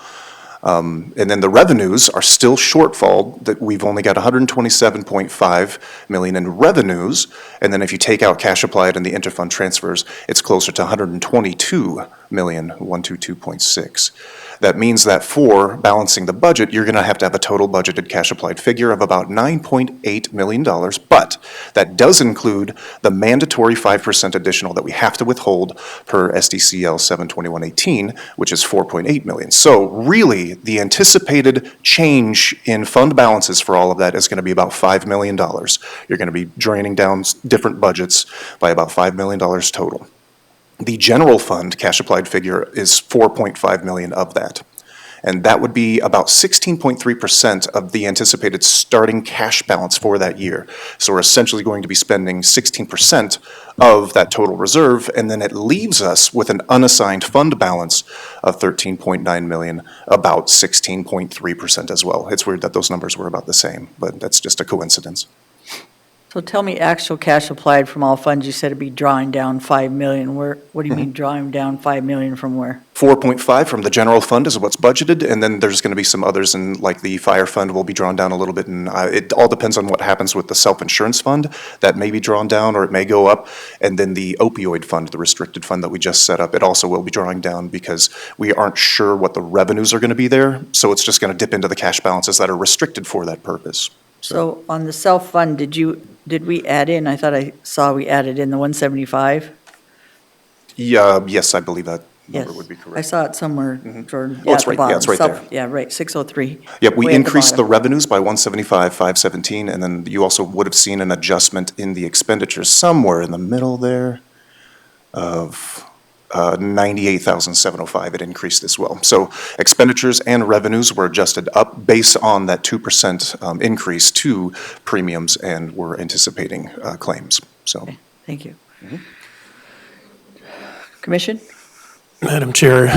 And then the revenues are still shortfall, that we've only got 127.5 million in revenues. And then if you take out cash applied and the interfund transfers, it's closer to 122,122.6. That means that for balancing the budget, you're going to have a total budgeted cash applied figure of about $9.8 million, but that does include the mandatory 5% additional that we have to withhold per SDCL 72118, which is 4.8 million. So really, the anticipated change in fund balances for all of that is going to be about $5 million. You're going to be draining down different budgets by about $5 million total. The general fund cash applied figure is 4.5 million of that. And that would be about 16.3% of the anticipated starting cash balance for that year. So we're essentially going to be spending 16% of that total reserve, and then it leaves us with an unassigned fund balance of 13.9 million, about 16.3% as well. It's weird that those numbers were about the same, but that's just a coincidence. So tell me, actual cash applied from all funds, you said it'd be drawing down 5 million. What do you mean drawing down 5 million from where? 4.5 from the general fund is what's budgeted, and then there's going to be some others, and like the fire fund will be drawn down a little bit, and it all depends on what happens with the self-insurance fund. That may be drawn down or it may go up, and then the opioid fund, the restricted fund that we just set up, it also will be drawing down because we aren't sure what the revenues are going to be there, so it's just going to dip into the cash balances that are restricted for that purpose. So on the self-fund, did we add in, I thought I saw we added in the 175? Yeah, yes, I believe that Yes. number would be I correct. saw it somewhere, Jordan. Oh, it's at the right- yeah, it's bottom. right there. Self- Yeah, right, 603. Yep, we Way at the increased the bottom. revenues by 175,517, and then you also would have seen an adjustment in the expenditures somewhere in the middle there of 98,705. It increased as well. So expenditures and revenues were adjusted up based on that 2% increase to premiums, and we're anticipating claims, so. Okay, thank you. Commission? Madam Chair,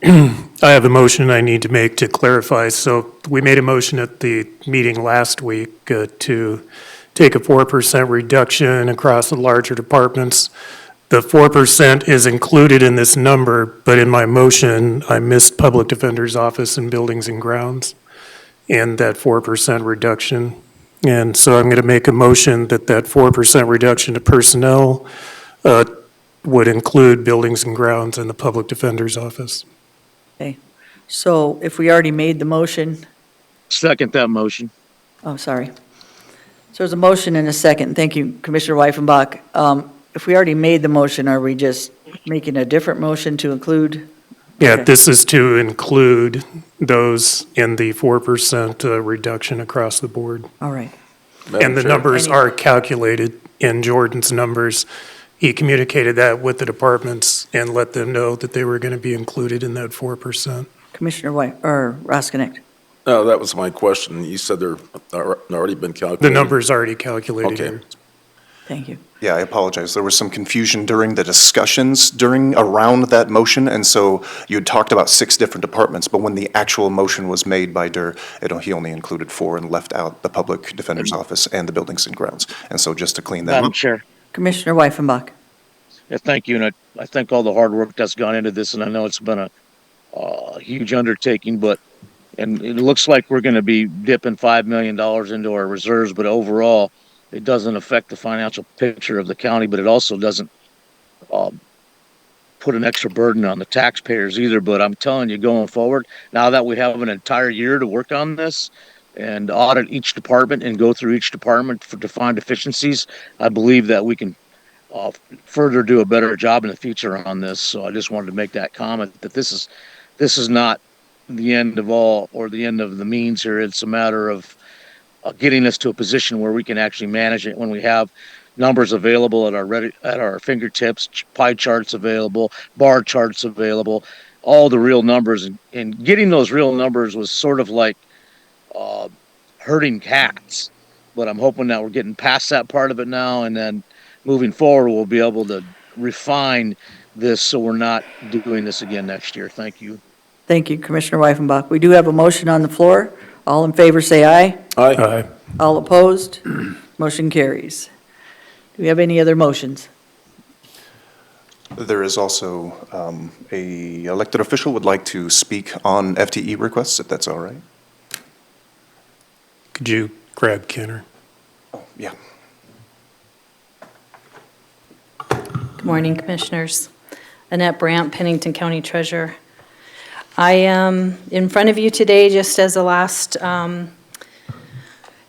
I have a motion I need to make to clarify. So we made a motion at the meeting last week to take a 4% reduction across the larger departments. The 4% is included in this number, but in my motion, I missed Public Defender's Office and Buildings and Grounds and that 4% reduction. And so I'm going to make a motion that 4% reduction to personnel would include Buildings and Grounds and the Public Defender's Office. So if we already made the motion, Second that motion. oh, sorry. So there's a motion and a second. Thank you, Commissioner Weifenbach. If we already made the motion, are we just making a different motion to include? Yeah, Okay. this is to include those in the 4% reduction across the board. All right. And the numbers Any- are calculated in Jordan's numbers. He communicated that with the departments and let them know that they were going to be included in that 4%. Commissioner Roskinek. No, that was my question. You said they're already been calculated. The number's already calculated Okay. here. Thank you. Yeah, I apologize. There was some confusion during the discussions around that motion, and so you had talked about 6 different departments, but when the actual motion was made by Durr, he only included 4 and left out the Public Defender's Office and the Buildings and Grounds. And so just to clean that Madam up. Chair, Commissioner Weifenbach. yeah, thank you, and I thank all the hard work that's gone into this, and I know it's been a huge undertaking, and it looks like we're gonna be dipping $5 million into our reserves, but overall, it doesn't affect the financial picture of the county, but it also doesn't put an extra burden on the taxpayers either. But I'm telling you, going forward, now that we have an entire year to work on this and audit each department and go through each department to find deficiencies, I believe that we can further do a better job in the future on this. So I just wanted to make that comment that this is not the end of all or the end of the means here. It's a matter of getting us to a position where we can actually manage it when we have numbers available at our fingertips, pie charts available, bar charts available, all the real numbers. And getting those real numbers was sort of like herding cats. But I'm hoping that we're getting past that part of it now, and then moving forward, we'll be able to refine this so we're not doing this again next year. Thank you. Thank you, Commissioner Weifenbach. We do have a motion on the floor. All in favor, say aye. Aye. All opposed? Motion carries. Do we have any other motions? There is also a elected official would like to speak on FTE requests, if that's all right. Could you grab Kenner? Oh, yeah. Good morning, Commissioners. Annette Brandt, Pennington County Treasurer. I am in front of you today just as a last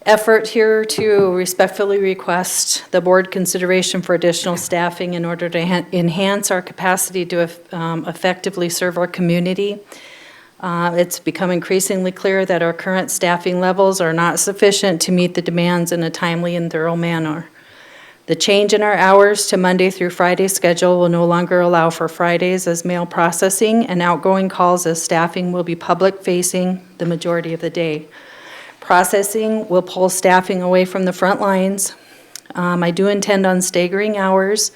effort here to respectfully request the board consideration for additional staffing in order to enhance our capacity to effectively serve our community. It's become increasingly clear that our current staffing levels are not sufficient to meet the demands in a timely and thorough manner. The change in our hours to Monday through Friday schedule will no longer allow for Fridays as mail processing and outgoing calls, as staffing will be public-facing the majority of the day. Processing will pull staffing away from the front lines. I do intend on staggering hours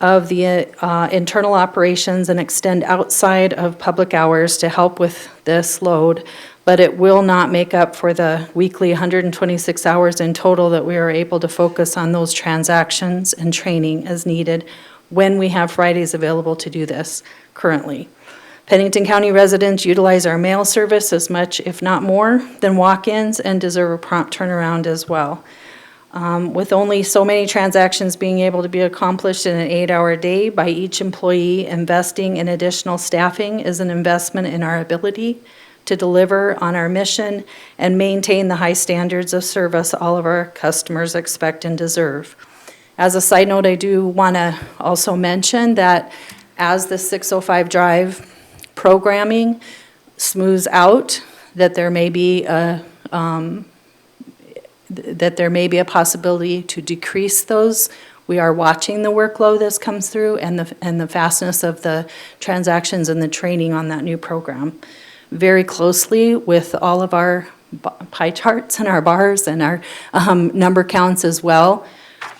of the internal operations and extend outside of public hours to help with this load, but it will not make up for the weekly 126 hours in total that we are able to focus on those transactions and training as needed when we have Fridays available to do this currently. Pennington County residents utilize our mail service as much, if not more, than walk-ins and deserve a prompt turnaround as well. With only so many transactions being able to be accomplished in an 8-hour day by each employee, investing in additional staffing is an investment in our ability to deliver on our mission and maintain the high standards of service all of our customers expect and deserve. As a side note, I do want to also mention that as the 605 Drive programming smooths out, that there may be a possibility to decrease those. We are watching the workload as comes through and the fastness of the transactions and the training on that new program very closely with all of our pie charts and our bars and our number counts as well.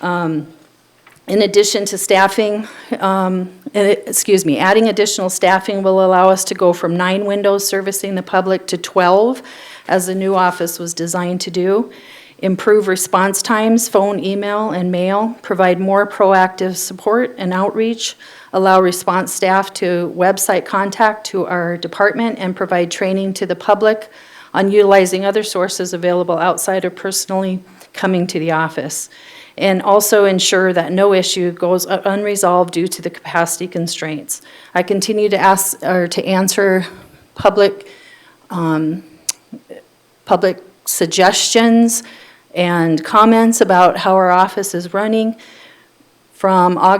In addition to staffing, adding additional staffing will allow us to go from 9 windows servicing the public to 12, as the new office was designed to do. Improve response times, phone, email, and mail, provide more proactive support and outreach, allow response staff to website contact to our department, and provide training to the public on utilizing other sources available outside of personally coming to the office. And also ensure that no issue goes unresolved due to the capacity constraints. I continue to answer public suggestions and comments about how our office is running. From our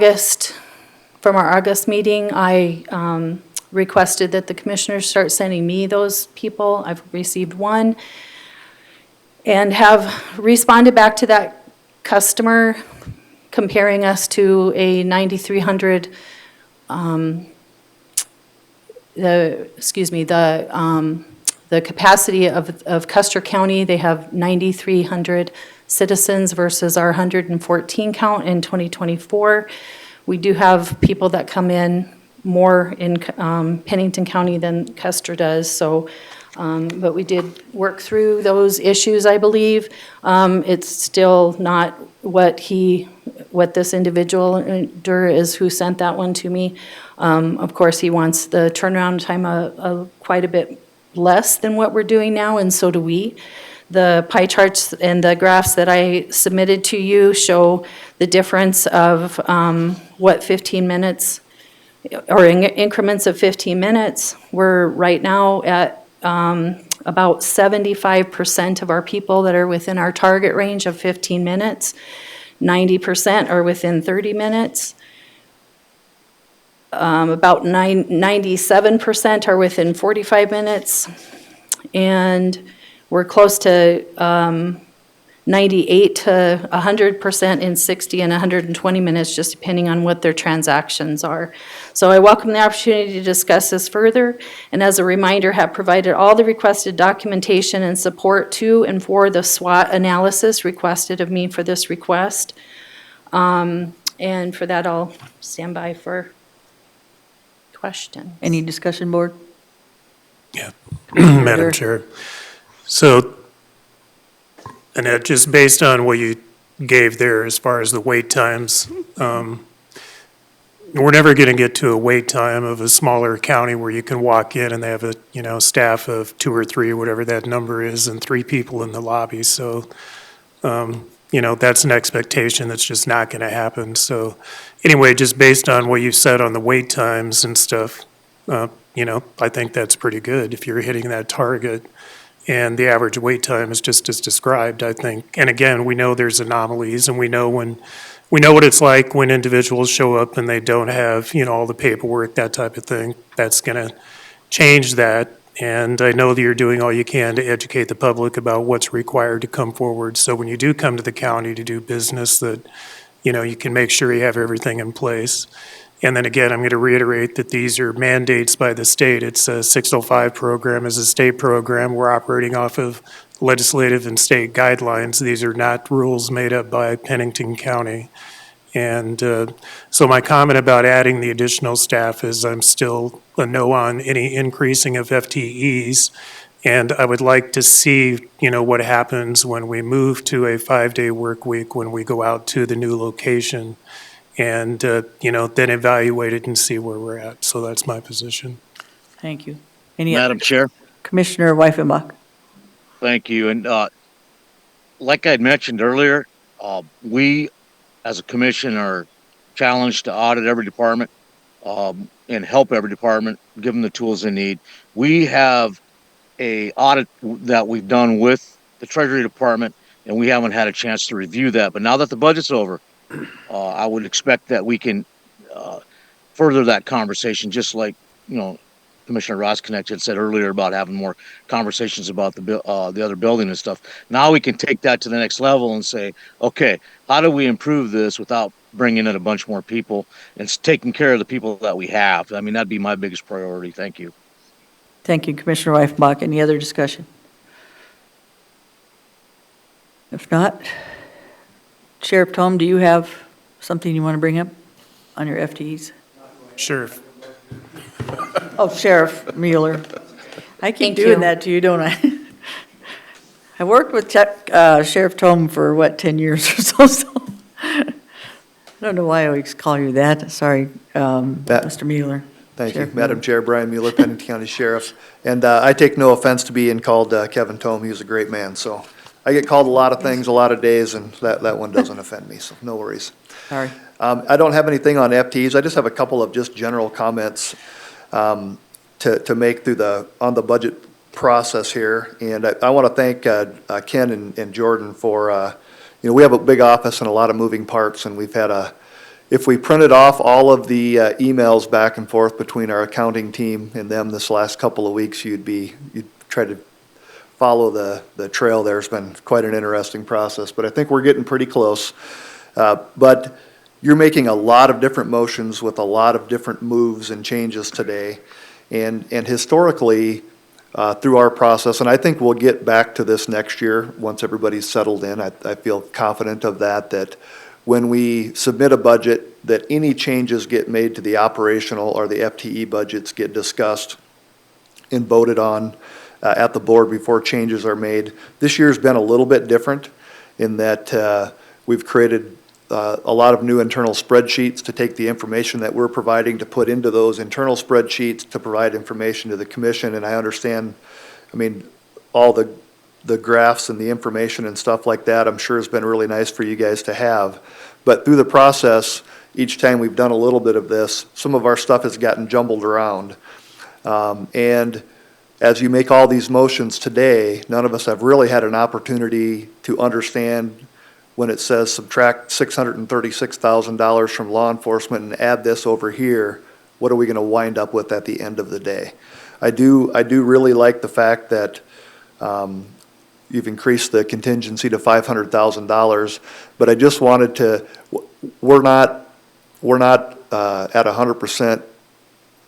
August meeting, I requested that the commissioners start sending me those people. I've received one and have responded back to that customer comparing us to a 9,300, the capacity of Custer County. They have 9,300 citizens versus our 114 count in 2024. We do have people that come in more in Pennington County than Custer does, so but we did work through those issues, I believe. It's still not what this individual, Durr, is who sent that one to me. Of course, he wants the turnaround time quite a bit less than what we're doing now, and so do we. The pie charts and the graphs that I submitted to you show the difference of what 15 minutes, or in increments of 15 minutes. We're right now at about 75% of our people that are within our target range of 15 minutes. 90% are within 30 minutes. About 97% are within 45 minutes. And we're close to 98 to 100% in 60 and 120 minutes, just depending on what their transactions are. So I welcome the opportunity to discuss this further, and as a reminder, have provided all the requested documentation and support to and for the SWOT analysis requested of me for this request. And for that, I'll stand by for questions. Any discussion, board? Yeah, Madam Chair. So, Annette, just based on what you gave there as far as the wait times, we're never going to get to a wait time of a smaller county where you can walk in and they have a, staff of 2 or 3, whatever that number is, and 3 people in the lobby. So, that's an expectation that's just not going to happen. So anyway, just based on what you said on the wait times and stuff, I think that's pretty good if you're hitting that target. And the average wait time is just as described, I think. And again, we know there's anomalies, and we know what it's like when individuals show up and they don't have, all the paperwork, that type of thing. That's going to change that. And I know that you're doing all you can to educate the public about what's required to come forward. So when you do come to the county to do business, that, you can make sure you have everything in place. And then again, I'm going to reiterate that these are mandates by the state. It's a 605 program is a state program. We're operating off of legislative and state guidelines. These are not rules made up by Pennington County. And so my comment about adding the additional staff is I'm still a no on any increasing of FTEs. And I would like to see, what happens when we move to a 5-day work week, when we go out to the new location, and, then evaluate it and see where we're at. So that's my position. Thank you. Any Madam Chair, Commissioner Weifenbach? thank you. And like I had mentioned earlier, we as a commission are challenged to audit every department and help every department, give them the tools they need. We have a audit that we've done with the Treasury Department, and we haven't had a chance to review that. But now that the budget's over, I would expect that we can further that conversation, just like, Commissioner Rosknecht had said earlier about having more conversations about the other building and stuff. Now we can take that to the next level and say, okay, how do we improve this without bringing in a bunch more people and taking care of the people that we have? I mean, that'd be my biggest priority. Thank you. Thank you, Commissioner Weifenbach. Any other discussion? If not, Sheriff Tom, do you have something you want to bring up on your FTEs? Sure. Oh, Sheriff Mueller. I keep Thank doing you. that to you, don't I? I worked with Sheriff Tom for, 10 years or so, so I don't know why I always call you that. Sorry, Mr. Mueller. Thank you. Sheriff Madam Mueller. Chair, Brian Mueller, Pennington County Sheriff. And I take no offense to being called Kevin Tome. He was a great man. So I get called a lot of things, a lot of days, and that one doesn't offend me, so no worries. Sorry. I don't have anything on FTEs. I just have a couple of just general comments to make on the budget process here. And I want to thank Ken and Jordan for, we have a big office and a lot of moving parts, and we've had if we printed off all of the emails back and forth between our accounting team and them this last couple of weeks, you'd try to follow the trail there. It's been quite an interesting process, but I think we're getting pretty close. But you're making a lot of different motions with a lot of different moves and changes today. And historically, through our process, and I think we'll get back to this next year once everybody's settled in. I feel confident of that when we submit a budget, that any changes get made to the operational or the FTE budgets get discussed and voted on at the board before changes are made. This year's been a little bit different in that we've created a lot of new internal spreadsheets to take the information that we're providing to put into those internal spreadsheets to provide information to the commission. And I understand, all the graphs and the information and stuff like that, I'm sure has been really nice for you guys to have. But through the process, each time we've done a little bit of this, some of our stuff has gotten jumbled around. And as you make all these motions today, none of us have really had an opportunity to understand when it says subtract $636,000 from law enforcement and add this over here, what are we going to wind up with at the end of the day? I do really like the fact that you've increased the contingency to $500,000, but I just wanted to, we're not at 100%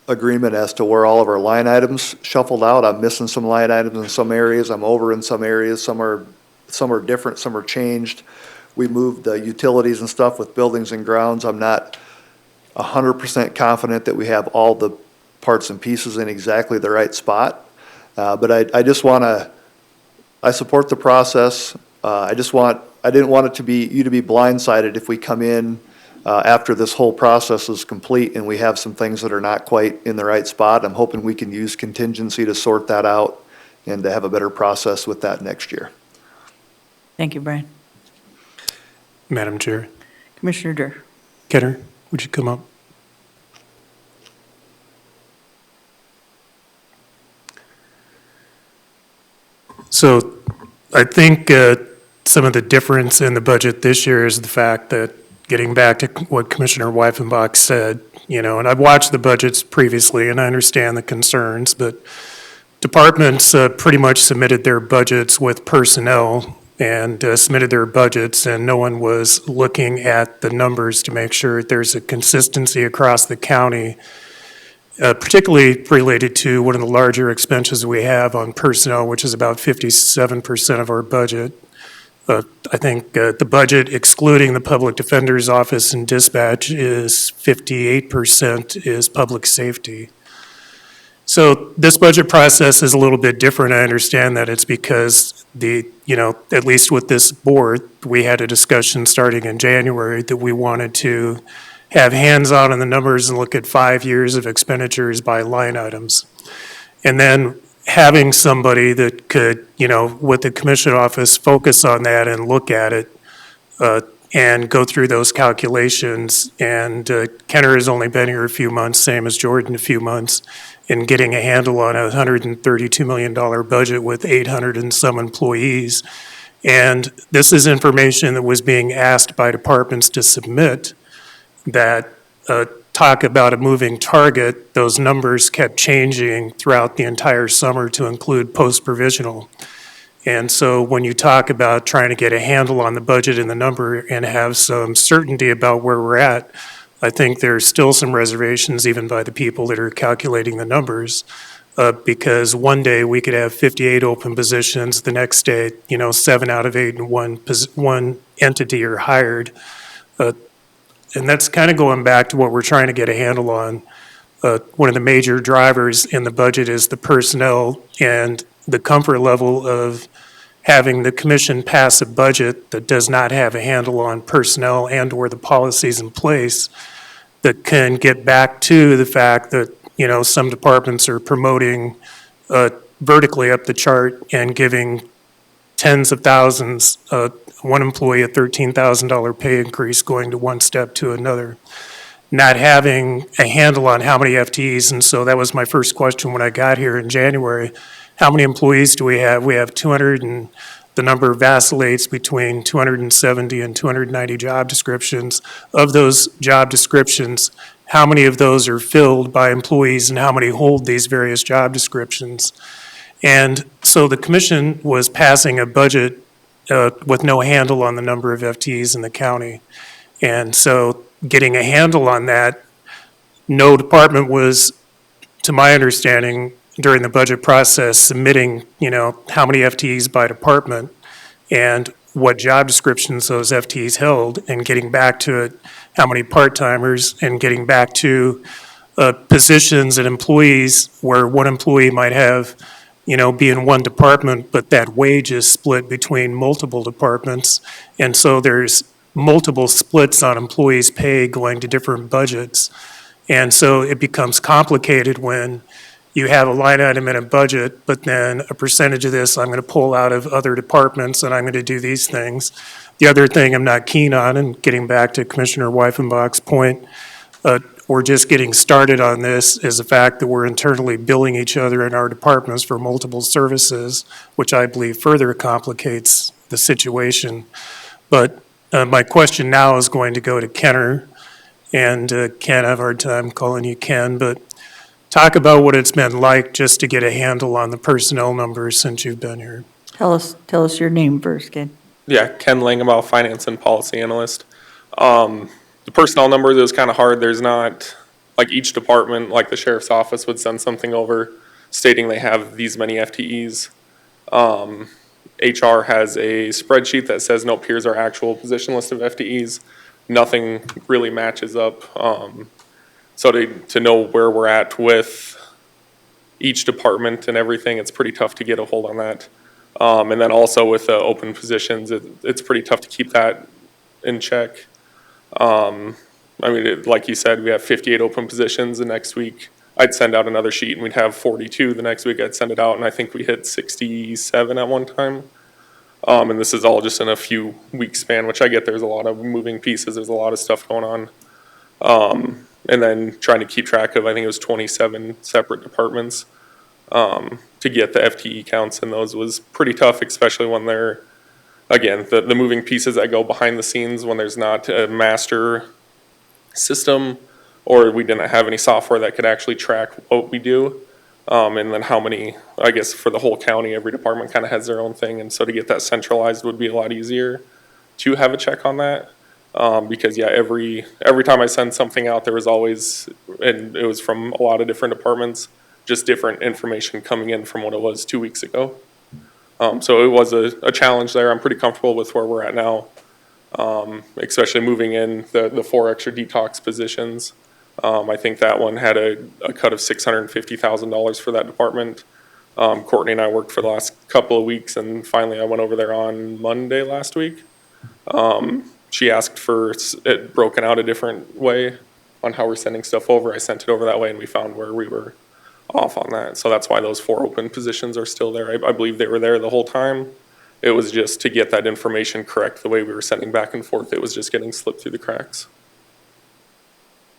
agreement as to where all of our line items shuffled out. I'm missing some line items in some areas. I'm over in some areas. Some are different, some are changed. We moved the utilities and stuff with buildings and grounds. I'm not 100% confident that we have all the parts and pieces in exactly the right spot. But I just want to, I support the process. I didn't want it to be, you to be blindsided if we come in after this whole process is complete and we have some things that are not quite in the right spot, I'm hoping we can use contingency to sort that out and to have a better process with that next year. Thank you, Brian. Madam Chair. Commissioner Durr. Kenner, would you come up? So I think some of the difference in the budget this year is the fact that, getting back to what Commissioner Weifenbach said, and I've watched the budgets previously and I understand the concerns, but departments pretty much submitted their budgets with personnel and submitted their budgets, and no one was looking at the numbers to make sure there's a consistency across the county, particularly related to one of the larger expenses we have on personnel, which is about 57% of our budget. I think the budget excluding the public defender's office and dispatch is 58% is public safety. So this budget process is a little bit different. I understand that it's because at least with this board, we had a discussion starting in January that we wanted to have hands-on on the numbers and look at 5 years of expenditures by line items. And then having somebody that could, with the commission office, focus on that and look at it and go through those calculations. And Kenner has only been here a few months, same as Jordan, a few months, in getting a handle on a $132 million budget with 800 and some employees. And this is information that was being asked by departments to submit that talk about a moving target. Those numbers kept changing throughout the entire summer to include post-provisional. And so when you talk about trying to get a handle on the budget and the number and have some certainty about where we're at, I think there's still some reservations even by the people that are calculating the numbers, because one day we could have 58 open positions, the next day, 7 out of 8 in one entity are hired. And that's kind of going back to what we're trying to get a handle on. One of the major drivers in the budget is the personnel and the comfort level of having the commission pass a budget that does not have a handle on personnel and or the policies in place that can get back to the fact that, some departments are promoting vertically up the chart and giving tens of thousands, one employee a $13,000 pay increase going to one step to another, not having a handle on how many FTEs. And so that was my first question when I got here in January. How many employees do we have? We have 200, and the number vacillates between 270 and 290 job descriptions. Of those job descriptions, how many of those are filled by employees and how many hold these various job descriptions? And so the commission was passing a budget with no handle on the number of FTEs in the county. And so getting a handle on that, no department was, to my understanding, during the budget process, submitting, how many FTEs by department and what job descriptions those FTEs held, and getting back to it, how many part-timers, and getting back to positions and employees where one employee might have be in one department, but that wage is split between multiple departments. And so there's multiple splits on employees' pay going to different budgets. And so it becomes complicated when you have a line item in a budget, but then a percentage of this I'm going to pull out of other departments and I'm going to do these things. The other thing I'm not keen on, and getting back to Commissioner Weifenbach's point, we're just getting started on this, is the fact that we're internally billing each other in our departments for multiple services, which I believe further complicates the situation. But my question now is going to go to Kenner, and Ken, I have a hard time calling you Ken, but talk about what it's been like just to get a handle on the personnel numbers since you've been here. Tell us your name first, Ken. Yeah, Ken Langemaw, Finance and Policy Analyst. The personnel numbers is kind of hard. There's not, like each department, like the sheriff's office would send something over stating they have these many FTEs. HR has a spreadsheet that says, nope, here's our actual position list of FTEs. Nothing really matches up. So to know where we're at with each department and everything, it's pretty tough to get a hold on that. And then also with open positions, it's pretty tough to keep that in check. I mean, like you said, we have 58 open positions, and next week I'd send out another sheet and we'd have 42. The next week I'd send it out, and I think we hit 67 at one time. And this is all just in a few week span, which I get there's a lot of moving pieces, there's a lot of stuff going on. And then trying to keep track of, I think it was 27 separate departments. To get the FTE counts in those was pretty tough, especially when they're, again, the moving pieces that go behind the scenes when there's not a master system, or we didn't have any software that could actually track what we do. And then how many, I guess for the whole county, every department kind of has their own thing. And so to get that centralized would be a lot easier to have a check on that. Because yeah, every time I send something out, there was always, and it was from a lot of different departments, just different information coming in from what it was 2 weeks ago. So it was a challenge there. I'm pretty comfortable with where we're at now. Especially moving in the 4 extra detox positions. I think that one had a cut of $650,000 for that department. Courtney and I worked for the last couple of weeks, and finally I went over there on Monday last week. She asked for it broken out a different way on how we're sending stuff over. I sent it over that way, and we found where we were off on that. So that's why those 4 open positions are still there. I believe they were there the whole time. It was just to get that information correct the way we were sending back and forth. It was just getting slipped through the cracks.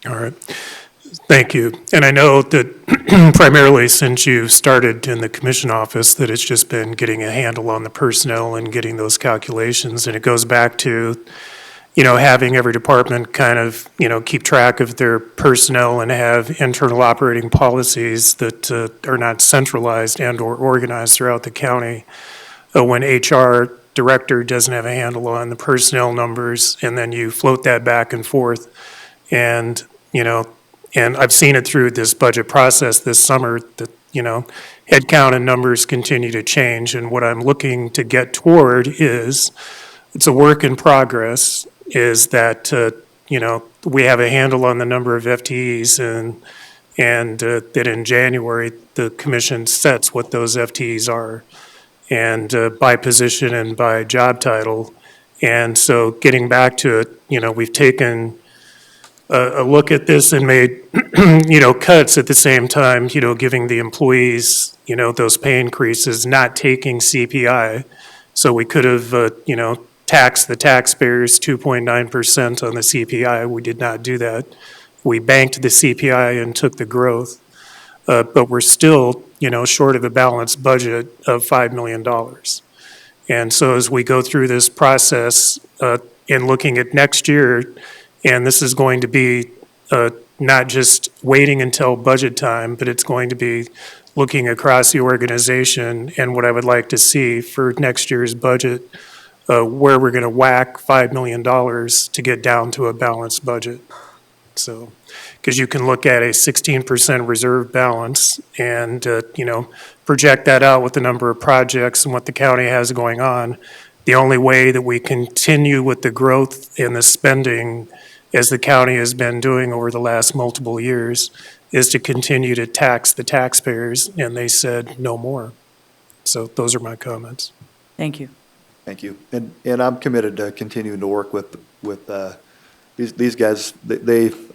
All right. Thank you. And I know that primarily since you started in the commission office, that it's just been getting a handle on the personnel and getting those calculations. And it goes back to, having every department kind of, keep track of their personnel and have internal operating policies that are not centralized and or organized throughout the county. When HR director doesn't have a handle on the personnel numbers, and then you float that back and forth. And, and I've seen it through this budget process this summer that, headcount and numbers continue to change. And what I'm looking to get toward is, it's a work in progress, is that, we have a handle on the number of FTEs and that in January, the commission sets what those FTEs are. And by position and by job title. And so getting back to it, we've taken a look at this and made, cuts at the same time, giving the employees, those pay increases, not taking CPI. So we could have, taxed the taxpayers 2.9% on the CPI. We did not do that. We banked the CPI and took the growth. But we're still, short of a balanced budget of $5 million. And so as we go through this process, in looking at next year, and this is going to be not just waiting until budget time, but it's going to be looking across the organization, and what I would like to see for next year's budget, where we're going to whack $5 million to get down to a balanced budget. So, because you can look at a 16% reserve balance and, project that out with the number of projects and what the county has going on. The only way that we continue with the growth in the spending, as the county has been doing over the last multiple years, is to continue to tax the taxpayers, and they said no more. So those are my comments. Thank you. Thank you. And I'm committed to continuing to work with these guys.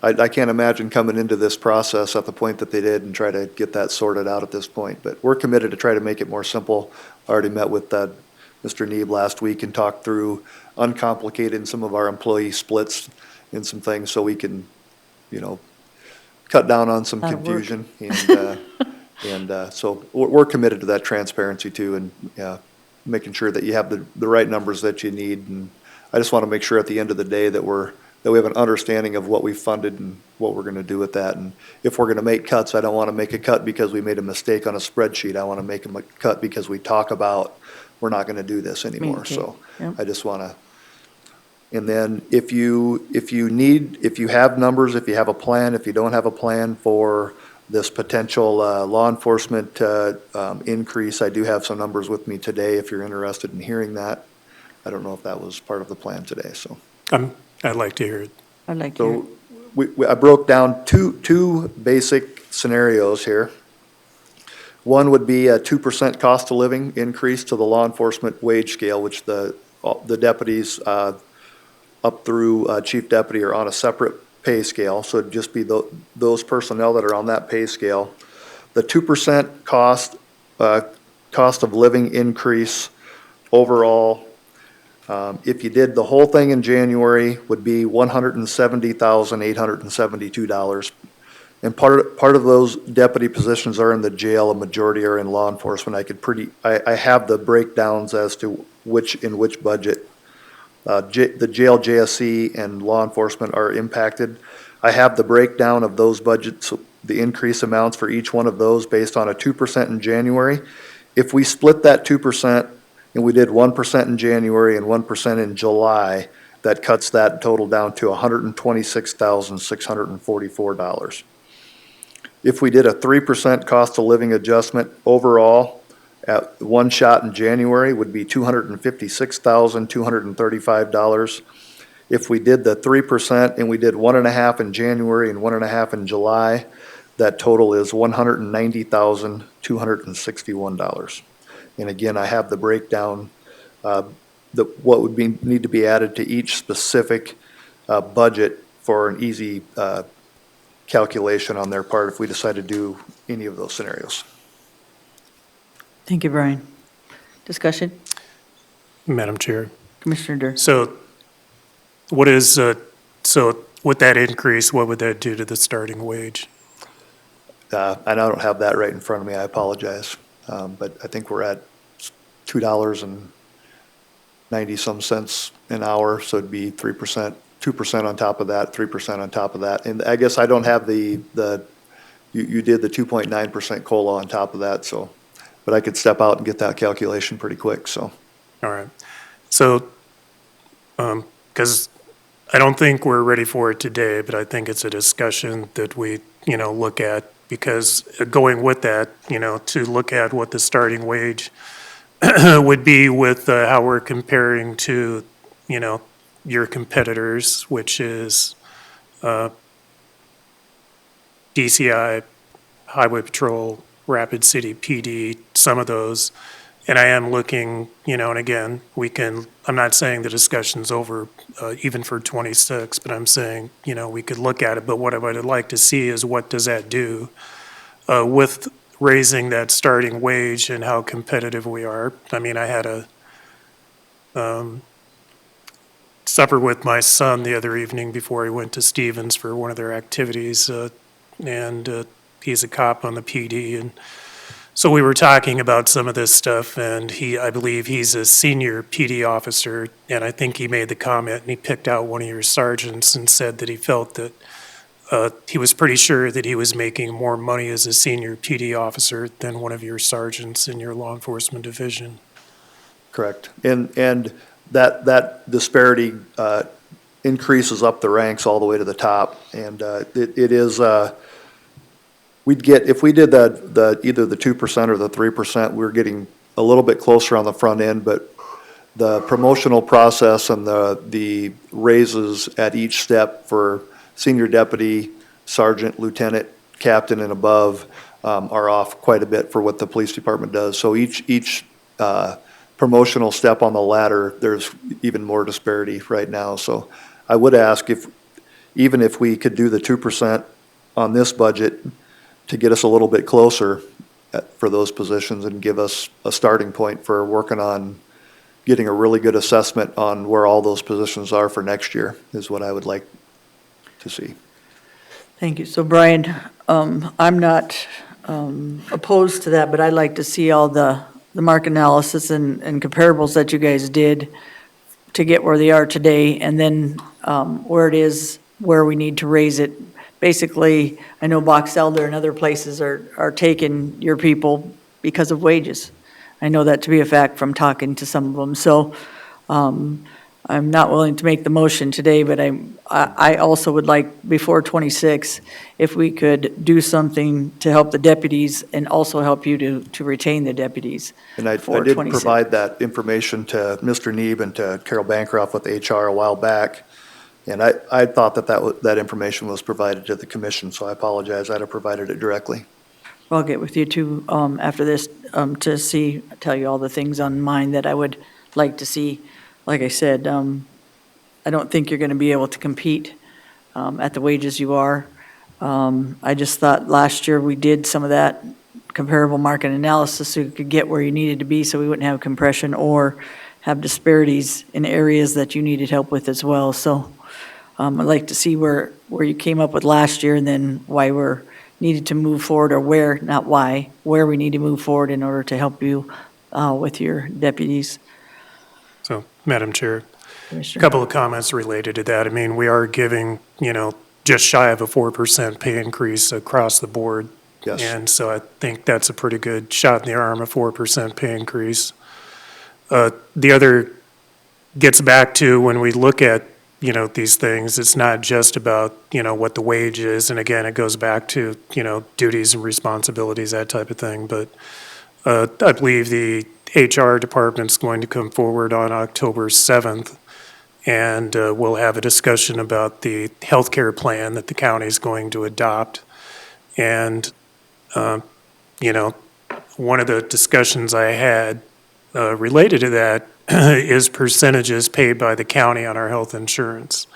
I can't imagine coming into this process at the point that they did and try to get that sorted out at this point. But we're committed to try to make it more simple. I already met with Mr. Neeb last week and talked through uncomplicating some of our employee splits and some things so we can, cut down on some confusion. And so we're committed to that transparency too, and making sure that you have the right numbers that you need. And I just want to make sure at the end of the day that we have an understanding of what we funded and what we're going to do with that. And if we're going to make cuts, I don't want to make a cut because we made a mistake on a spreadsheet. I want to make a cut because we talk about we're not going to do this anymore. So Yep. I just want to. And then if you have numbers, if you have a plan, if you don't have a plan for this potential law enforcement increase, I do have some numbers with me today if you're interested in hearing that. I don't know if that was part of the plan today, so. I'd like to hear it. I'd like to hear. So I broke down two basic scenarios here. One would be a 2% cost of living increase to the law enforcement wage scale, which the deputies up through chief deputy are on a separate pay scale, so it'd just be those personnel that are on that pay scale. The 2% cost of living increase overall, if you did the whole thing in January, would be $170,872. And part of those deputy positions are in the jail, a majority are in law enforcement. I have the breakdowns as to in which budget. The jail, JSC, and law enforcement are impacted. I have the breakdown of those budgets, the increase amounts for each one of those based on a 2% in January. If we split that 2% and we did 1% in January and 1% in July, that cuts that total down to $126,644. If we did a 3% cost of living adjustment overall, at one shot in January would be $256,235. If we did the 3% and we did 1.5 in January and 1.5 in July, that total is $190,261. And again, I have the breakdown, what would need to be added to each specific budget for an easy calculation on their part if we decide to do any of those scenarios. Thank you, Brian. Discussion? Madam Chair. Commissioner Durr. So with that increase, what would that do to the starting wage? And I don't have that right in front of me, I apologize. But I think we're at $2.90-some cents an hour, so it'd be 3%, 2% on top of that, 3% on top of that. And I guess I don't have you did the 2.9% COLA on top of that, so, but I could step out and get that calculation pretty quick, so. All right. So, because I don't think we're ready for it today, but I think it's a discussion that we, look at, because going with that, to look at what the starting wage would be with how we're comparing to, your competitors, which is DCI, Highway Patrol, Rapid City PD, some of those. And I am looking, and again, I'm not saying the discussion's over even for 26, but I'm saying, we could look at it. But what I would like to see is what does that do with raising that starting wage and how competitive we are. I mean, I had a supper with my son the other evening before he went to Stevens for one of their activities, and he's a cop on the PD, and so we were talking about some of this stuff, and I believe he's a senior PD officer, and I think he made the comment, and he picked out one of your sergeants and said that he felt that he was pretty sure that he was making more money as a senior PD officer than one of your sergeants in your law enforcement division. Correct. And that disparity increases up the ranks all the way to the top, and it is, if we did either the 2% or the 3%, we're getting a little bit closer on the front end, but the promotional process and the raises at each step for senior deputy, sergeant, lieutenant, captain, and above are off quite a bit for what the police department does. So each promotional step on the ladder, there's even more disparity right now. So I would ask even if we could do the 2% on this budget to get us a little bit closer for those positions and give us a starting point for working on getting a really good assessment on where all those positions are for next year is what I would like to see. Thank you. So Brian, I'm not opposed to that, but I'd like to see all the market analysis and comparables that you guys did to get where they are today, and then where we need to raise it. Basically, I know Box Elder and other places are taking your people because of wages. I know that to be a fact from talking to some of them. So I'm not willing to make the motion today, but I also would like, before 26, if we could do something to help the deputies and also help you to retain the deputies. And I for did 26. provide that information to Mr. Neeb and to Carol Bancroft with HR a while back. And I thought that information was provided to the commission, so I apologize. I'd have provided it directly. I'll get with you too after this to tell you all the things on mine that I would like to see. Like I said, I don't think you're going to be able to compete at the wages you are. I just thought last year we did some of that comparable market analysis so you could get where you needed to be so we wouldn't have compression or have disparities in areas that you needed help with as well. So I'd like to see where you came up with last year and then why we're needed to move forward, or where, not why, where we need to move forward in order to help you with your deputies. So, Madam Chair, a Commissioner. couple of comments related to that. I mean, we are giving, just shy of a 4% pay increase across the board. Yes. And so I think that's a pretty good shot in the arm, a 4% pay increase. The other gets back to when we look at, these things, it's not just about, what the wage is. And again, it goes back to, duties and responsibilities, that type of thing. But I believe the HR department's going to come forward on October 7th, and we'll have a discussion about the healthcare plan that the county is going to adopt. And, one of the discussions I had related to that is percentages paid by the county on our health insurance.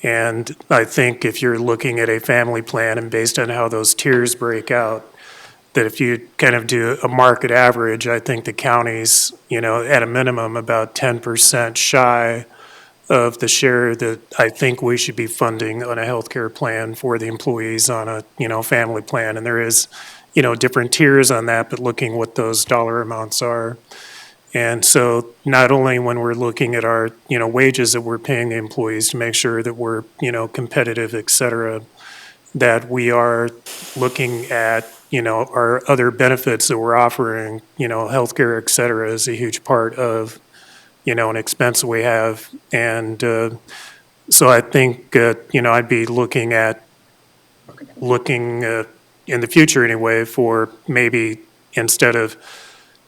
And I think if you're looking at a family plan and based on how those tiers break out, that if you kind of do a market average, I think the county's, at a minimum about 10% shy of the share that I think we should be funding on a healthcare plan for the employees on a, family plan. And there is, different tiers on that, but looking what those dollar amounts are. And so not only when we're looking at our, wages that we're paying the employees to make sure that we're, competitive, et cetera, that we are looking at, our other benefits that we're offering, healthcare, et cetera, is a huge part of, an expense we have. And so I think, I'd be looking in the future anyway for maybe instead of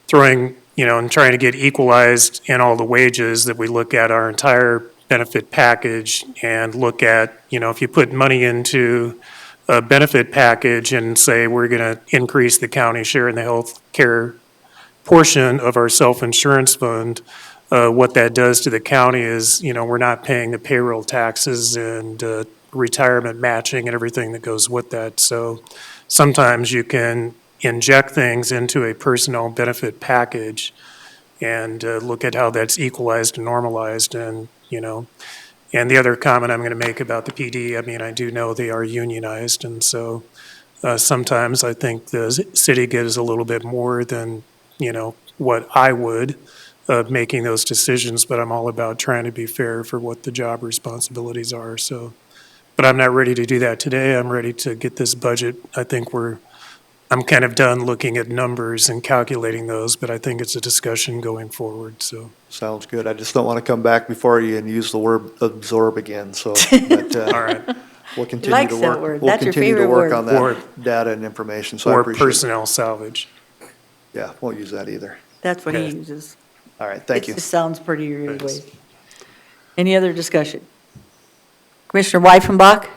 throwing, and trying to get equalized in all the wages, that we look at our entire benefit package and look at, if you put money into a benefit package and say we're going to increase the county share in the health care portion of our self-insurance fund, what that does to the county is, we're not paying the payroll taxes and retirement matching and everything that goes with that. So sometimes you can inject things into a personnel benefit package and look at how that's equalized and normalized. And, and the other comment I'm going to make about the PD, I mean, I do know they are unionized. And so sometimes I think the city gives a little bit more than, what I would making those decisions, but I'm all about trying to be fair for what the job responsibilities are. So, but I'm not ready to do that today. I'm ready to get this budget. I think I'm kind of done looking at numbers and calculating those, but I think it's a discussion going forward, so. Sounds good. I just don't want to come back before you and use the word absorb again, so. But, All right. we'll continue likes to that work. word. We'll That's your continue to favorite work word. on that data and information, so I Or appreciate it. personnel salvage. Yeah, won't use that either. That's what he Okay. uses. All right, thank It you. just sounds prettier Thanks. anyways. Any other discussion? Commissioner Weifenbach?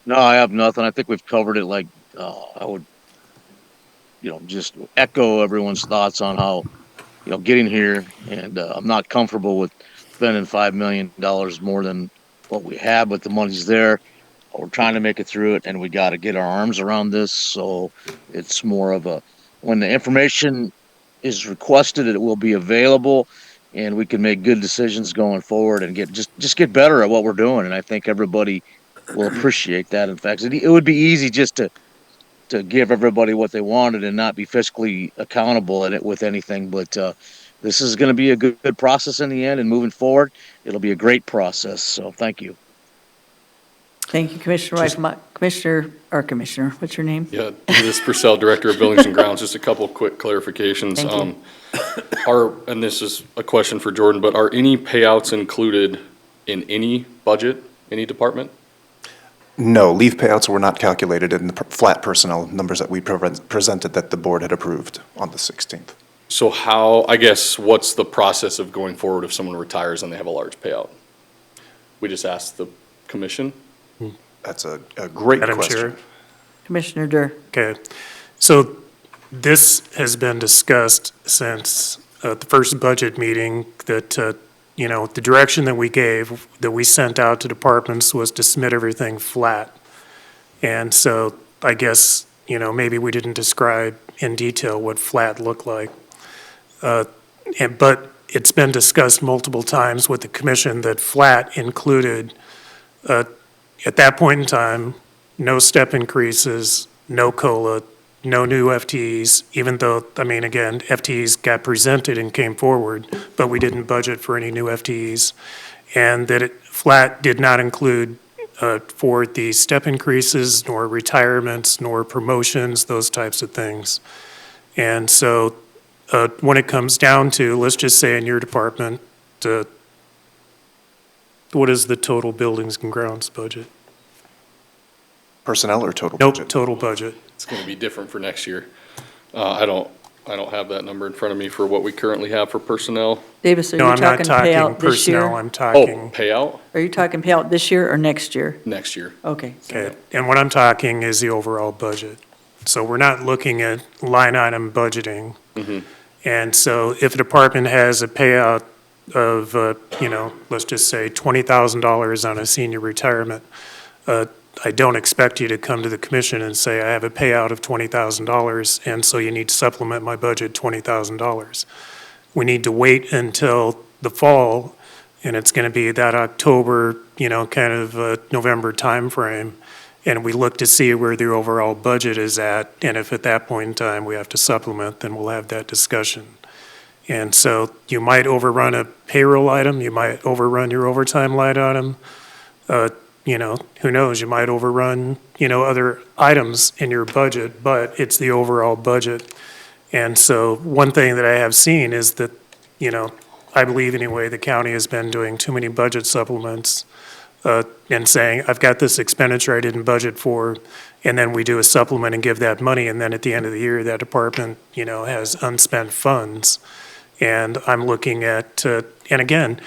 No, I have nothing. I think we've covered it. Like, I would, just echo everyone's thoughts on how, getting here, and I'm not comfortable with spending $5 million more than what we have, but the money's there. We're trying to make it through it, and we got to get our arms around this. So it's more of when the information is requested, it will be available, and we can make good decisions going forward and just get better at what we're doing. And I think everybody will appreciate that. In fact, it would be easy just to give everybody what they wanted and not be fiscally accountable in it with anything. But this is going to be a good process in the end, and moving forward, it'll be a great process. So thank you. Thank you, Commissioner Weifenbach. Commissioner, what's your name? Yeah, this is Purcell, Director of Buildings and Grounds. Just a couple quick clarifications. Thank you. And this is a question for Jordan, but are any payouts included in any budget, any department? No, leave payouts were not calculated in the flat personnel numbers that we presented that the board had approved on the 16th. So what's the process of going forward if someone retires and they have a large payout? We just ask the commission? That's a great Madam question. Chair. Commissioner Durr? Okay. So this has been discussed since the first budget meeting that, the direction that we gave, that we sent out to departments was to submit everything flat. And so I guess, maybe we didn't describe in detail what flat looked like. But it's been discussed multiple times with the commission that flat included, at that point in time, no step increases, no COLA, no new FTEs, even though, again, FTEs got presented and came forward, but we didn't budget for any new FTEs. And that flat did not include for the step increases, nor retirements, nor promotions, those types of things. And so when it comes down to, let's just say in your department, what is the total buildings and grounds budget? Personnel or total Nope, budget? total budget. It's gonna be different for next year. I don't have that number in front of me for what we currently have for personnel. Davis, are No, you I'm not talking talking payout this personnel, year? I'm Oh, talking, payout Are you talking payout this year or next year? next year. Okay. okay, and what I'm talking is the overall budget. So we're not looking at line item budgeting. And so if a department has a payout of, let's just say $20,000 on a senior retirement, I don't expect you to come to the commission and say, I have a payout of $20,000, and so you need to supplement my budget $20,000. We need to wait until the fall, and it's going to be that October, kind of November timeframe, and we look to see where the overall budget is at, and if at that point in time we have to supplement, then we'll have that discussion. And so you might overrun a payroll item, you might overrun your overtime line item, who knows, you might overrun, other items in your budget, but it's the overall budget. And so one thing that I have seen is that, I believe anyway, the county has been doing too many budget supplements and saying, I've got this expenditure I didn't budget for, and then we do a supplement and give that money, and then at the end of the year, that department, has unspent funds. And I'm looking at, and again,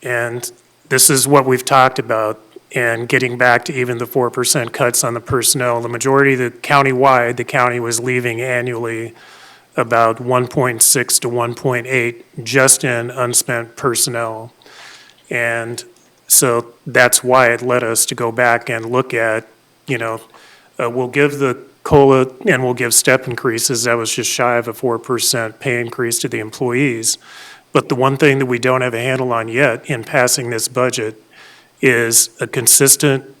and this is what we've talked about, and getting back to even the 4% cuts on the personnel. The majority of the county was leaving annually about 1.6 to 1.8 just in unspent personnel. And so that's why it led us to go back and look at, we'll give the COLA and we'll give step increases. That was just shy of a 4% pay increase to the employees. But the one thing that we don't have a handle on yet in passing this budget is a consistent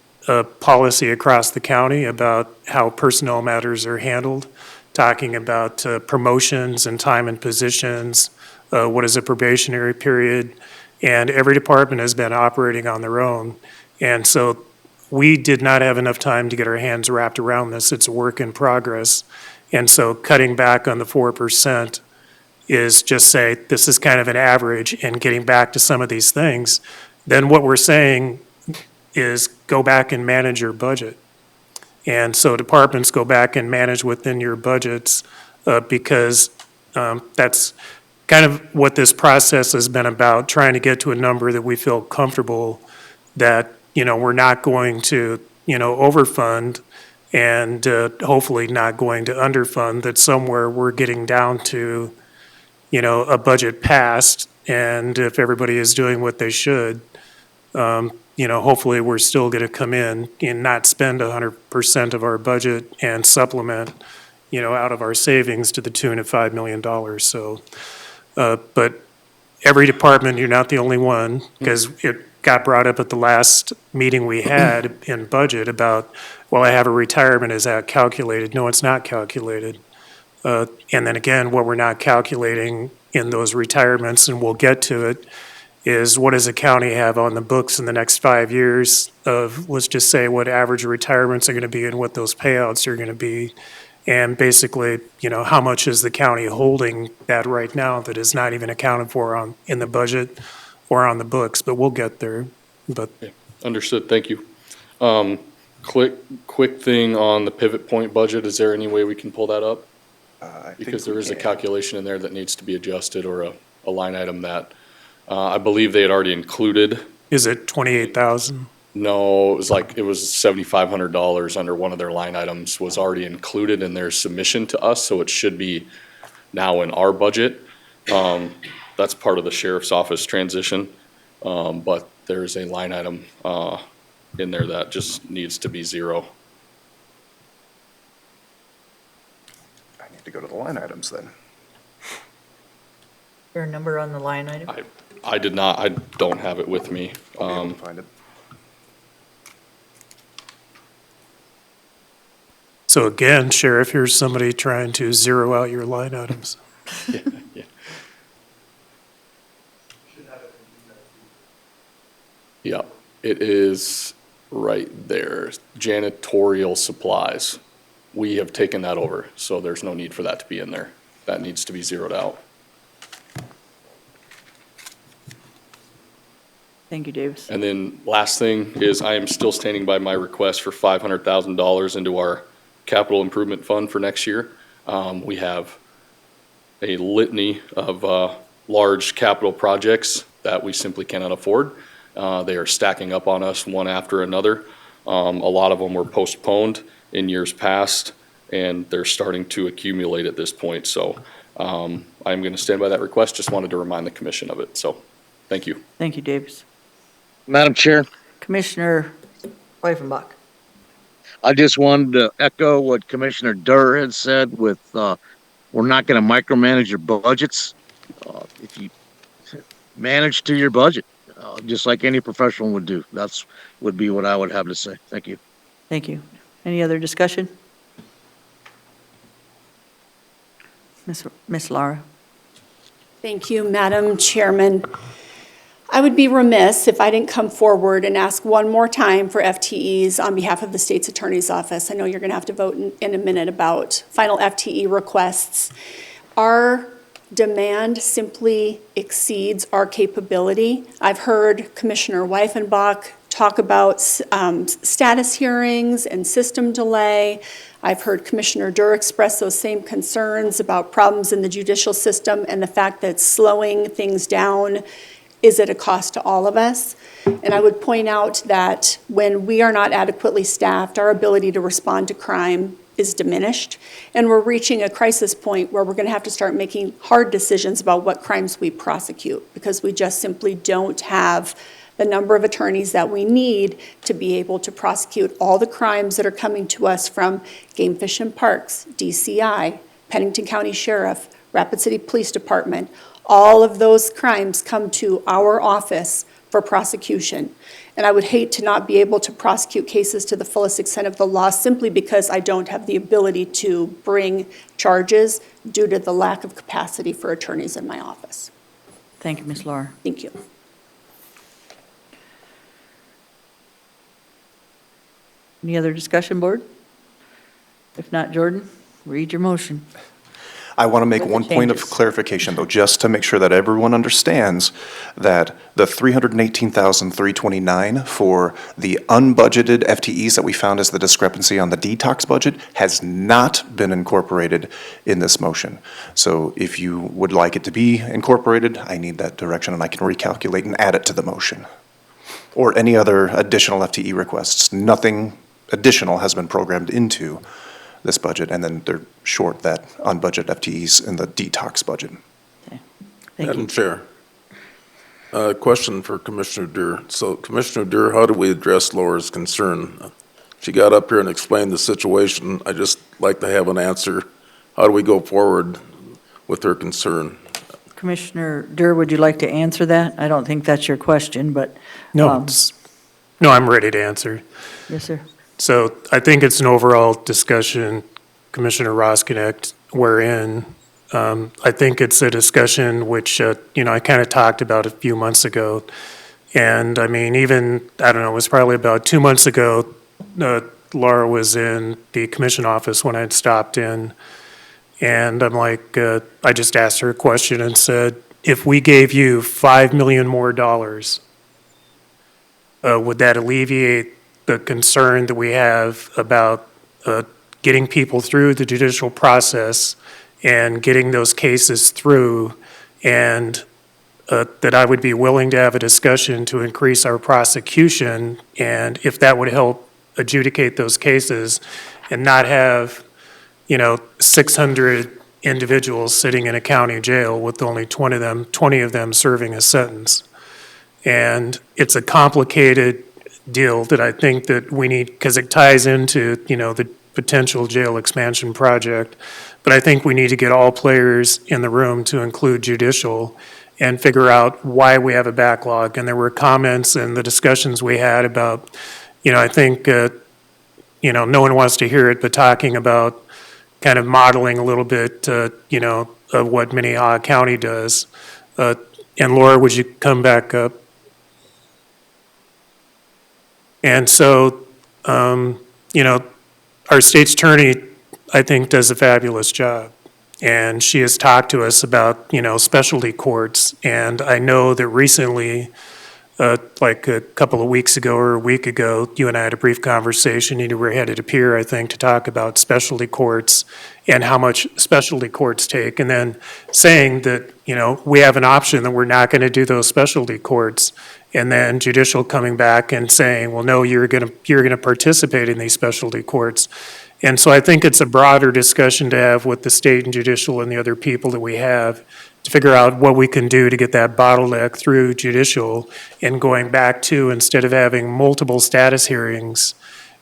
policy across the county about how personnel matters are handled, talking about promotions and time and positions, what is a probationary period, and every department has been operating on their own. And so we did not have enough time to get our hands wrapped around this. It's a work in progress. And so cutting back on the 4% is just say, this is kind of an average, and getting back to some of these things, then what we're saying is go back and manage your budget. And so departments go back and manage within your budgets because that's kind of what this process has been about, trying to get to a number that we feel comfortable that, we're not going to, overfund and hopefully not going to underfund, that somewhere we're getting down to, a budget passed, and if everybody is doing what they should, hopefully we're still going to come in and not spend 100% of our budget and supplement, out of our savings to the tune of $5 million. So, but every department, you're not the only one, because it got brought up at the last meeting we had in budget about, well, I have a retirement, is that calculated? No, it's not calculated. And then again, what we're not calculating in those retirements, and we'll get to it, is what does the county have on the books in the next 5 years of, let's just say, what average retirements are going to be and what those payouts are going to be. And basically, how much is the county holding that right now that is not even accounted for in the budget or on the books, but we'll get there. But Understood, thank you. Quick thing on the pivot point budget, is there any way we can pull that up? Because there is a calculation in there that needs to be adjusted, or a line item that, I believe they had already included. is it 28,000? No, it was $7,500 under one of their line items was already included in their submission to us, so it should be now in our budget. that's part of the sheriff's office transition. But there's a line item in there that just needs to be zero. I need to go to the line items then. Is there a number on the line item? I don't have it with me. I'll be able to find it. So again, Sheriff, here's somebody trying to zero out your line items. Yeah. Yep, it is right there, janitorial supplies. We have taken that over, so there's no need for that to be in there. That needs to be zeroed out. Thank you, Davis. And then last thing is I am still standing by my request for $500,000 into our capital improvement fund for next year. We have a litany of large capital projects that we simply cannot afford. They are stacking up on us one after another. A lot of them were postponed in years past, and they're starting to accumulate at this point. So I'm going to stand by that request. Just wanted to remind the commission of it. So thank you. Thank you, Davis. Madam Chair, Commissioner Weiffenbach. I just wanted to echo what Commissioner Durr had said with, we're not going to micromanage your budgets. If you manage to your budget, just like any professional would do, would be what I would have to say. Thank you. Thank you. Any other discussion? Miss Lara. Thank you, Madam Chairman. I would be remiss if I didn't come forward and ask one more time for FTEs on behalf of the State's Attorney's Office. I know you're going to have to vote in a minute about final FTE requests. Our demand simply exceeds our capability. I've heard Commissioner Weiffenbach talk about status hearings and system delay. I've heard Commissioner Durr express those same concerns about problems in the judicial system and the fact that slowing things down is at a cost to all of us. And I would point out that when we are not adequately staffed, our ability to respond to crime is diminished. And we're reaching a crisis point where we're going to have to start making hard decisions about what crimes we prosecute, because we just simply don't have the number of attorneys that we need to be able to prosecute all the crimes that are coming to us from Game Fish and Parks, DCI, Pennington County Sheriff, Rapid City Police Department. All of those crimes come to our office for prosecution. And I would hate to not be able to prosecute cases to the fullest extent of the law simply because I don't have the ability to bring charges due to the lack of capacity for attorneys in my office. Thank you, Ms. Lara. Thank you. Any other discussion, board? If not, Jordan, read your motion. I want to make With the one point of changes. clarification, though, just to make sure that everyone understands that the $318,329 for the unbudgeted FTEs that we found as the discrepancy on the detox budget has not been incorporated in this motion. So if you would like it to be incorporated, I need that direction, and I can recalculate and add it to the motion. Or any other additional FTE requests. Nothing additional has been programmed into this budget, and then they're short that unbudgeted FTEs in the detox budget. Thank Madam you. Chair, question for Commissioner Durr. So Commissioner Durr, how do we address Laura's concern? She got up here and explained the situation. I just like to have an answer. How do we go forward with her concern? Commissioner Durr, would you like to answer that? I don't think that's your question, but. No, um, no, I'm ready to answer. Yes, sir. So I think it's an overall discussion, Commissioner Roskinek, wherein I think it's a discussion which, I kind of talked about a few months ago. And I mean, even, I don't know, it was probably about 2 months ago, Laura was in the commission office when I'd stopped in. And I'm like, I just asked her a question and said, if we gave you $5 million more, would that alleviate the concern that we have about getting people through the judicial process and getting those cases through, and that I would be willing to have a discussion to increase our prosecution, and if that would help adjudicate those cases and not have, 600 individuals sitting in a county jail with only 20 of them serving a sentence. And it's a complicated deal that I think that we need, because it ties into, the potential jail expansion project. But I think we need to get all players in the room to include judicial and figure out why we have a backlog. And there were comments in the discussions we had about, I think, no one wants to hear it, but talking about kind of modeling a little bit, of what Minnehaha County does. And Laura, would you come back up? And so, our state's attorney, I think, does a fabulous job. And she has talked to us about, specialty courts. And I know that recently, like a couple of weeks ago or a week ago, you and I had a brief conversation. You were headed to Pier, I think, to talk about specialty courts and how much specialty courts take. And then saying that, we have an option that we're not going to do those specialty courts. And then judicial coming back and saying, well, no, you're going to participate in these specialty courts. And so I think it's a broader discussion to have with the state and judicial and the other people that we have to figure out what we can do to get that bottleneck through judicial and going back to, instead of having multiple status hearings,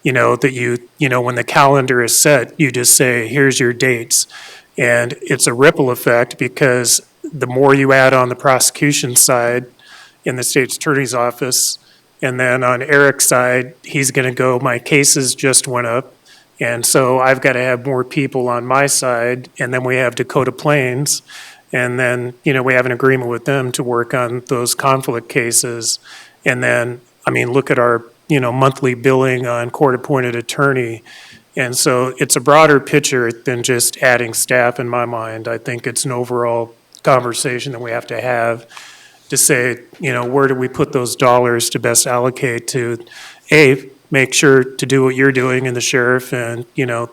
that when the calendar is set, you just say, here's your dates. And it's a ripple effect because the more you add on the prosecution side in the state's attorney's office, and then on Eric's side, he's going to go, my cases just went up. And so I've got to have more people on my side. And then we have Dakota Plains. And then, we have an agreement with them to work on those conflict cases. And then, look at our, monthly billing on court-appointed attorney. And so it's a broader picture than just adding staff in my mind. I think it's an overall conversation that we have to have to say, where do we put those dollars to best allocate to, make sure to do what you're doing and the sheriff and,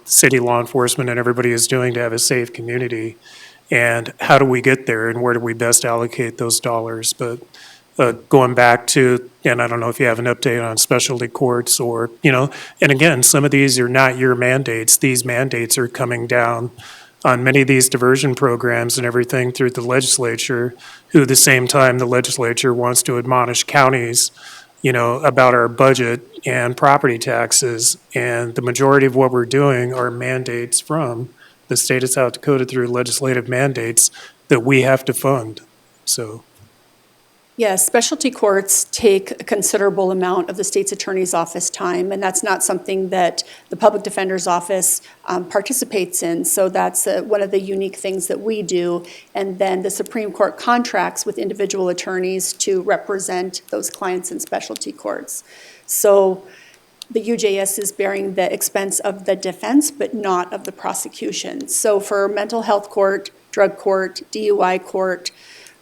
city law enforcement and everybody is doing to have a safe community. And how do we get there and where do we best allocate those dollars? But going back to, and I don't know if you have an update on specialty courts or, and again, some of these are not your mandates. These mandates are coming down on many of these diversion programs and everything through the legislature, who at the same time the legislature wants to admonish counties, about our budget and property taxes. And the majority of what we're doing are mandates from the state of South Dakota through legislative mandates that we have to fund. So. Yes, specialty courts take a considerable amount of the state's attorney's office time, and that's not something that the public defender's office participates in. So that's one of the unique things that we do. And then the Supreme Court contracts with individual attorneys to represent those clients in specialty courts. So the UJS is bearing the expense of the defense, but not of the prosecution. So for mental health court, drug court, DUI court,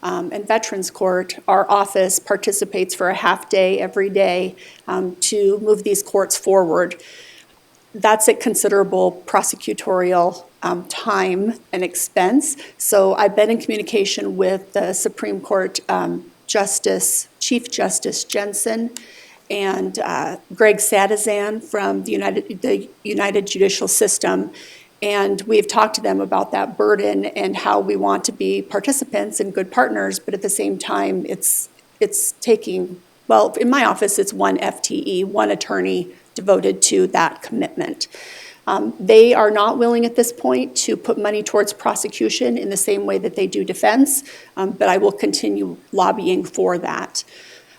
and Veterans Court, our office participates for a half day every day to move these courts forward. That's at considerable prosecutorial time and expense. So I've been in communication with the Supreme Court Chief Justice Jensen and Greg Sadazan from the United Judicial System. And we've talked to them about that burden and how we want to be participants and good partners, but at the same time, it's taking, well, in my office, it's one FTE, one attorney devoted to that commitment. They are not willing at this point to put money towards prosecution in the same way that they do defense, but I will continue lobbying for that.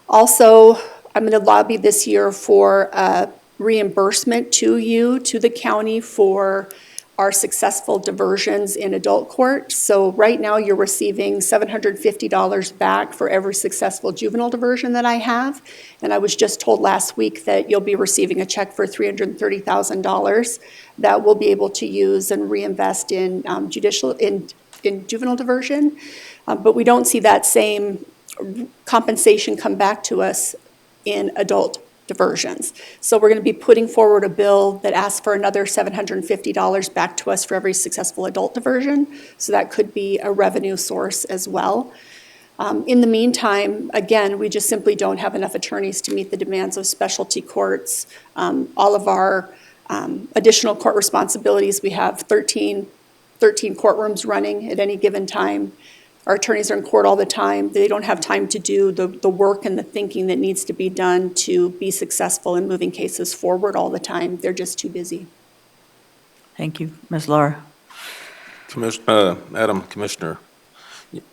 Also, I'm going to lobby this year for reimbursement to the county for our successful diversions in adult court. So right now you're receiving $750 back for every successful juvenile diversion that I have. And I was just told last week that you'll be receiving a check for $330,000 that we'll be able to use and reinvest in in juvenile diversion. But we don't see that same compensation come back to us in adult diversions. So we're going to be putting forward a bill that asks for another $750 back to us for every successful adult diversion. So that could be a revenue source as well. In the meantime, again, we just simply don't have enough attorneys to meet the demands of specialty courts. All of our additional court responsibilities, we have 13 13 courtrooms running at any given time. Our attorneys are in court all the time. They don't have time to do the work and the thinking that needs to be done to be successful in moving cases forward all the time. They're just too busy. Thank you. Ms. Laura? Madam Commissioner,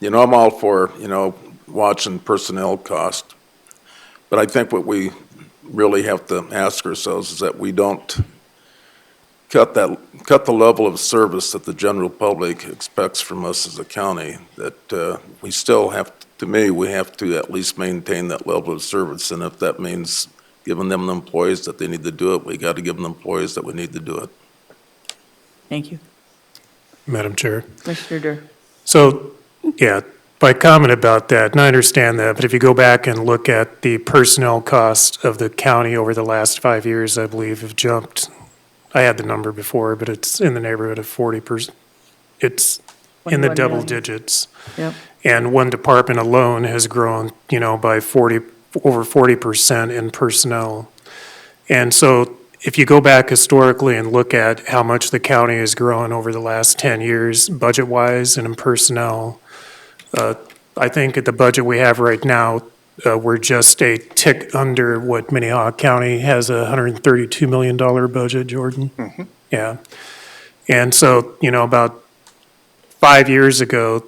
I'm all for, watching personnel cost, but I think what we really have to ask ourselves is that we don't cut the level of service that the general public expects from us as a county, that we still have, to me, we have to at least maintain that level of service, and if that means giving them the employees that they need to do it, we got to give them the employees that we need to do it. Thank you. Madam Chair. Commissioner Durr? So, yeah, by comment about that, and I understand that, but if you go back and look at the personnel cost of the county over the last 5 years, I believe have jumped, I had the number before, but it's in the neighborhood of 40%. It's in the 21 double million. digits. Yep. And one department alone has grown, by over 40% in personnel. And so if you go back historically and look at how much the county has grown over the last 10 years, budget-wise and in personnel, I think at the budget we have right now, we're just a tick under what Minnehaha County has, a $132 million budget, Jordan? Yeah. And so, about 5 years ago,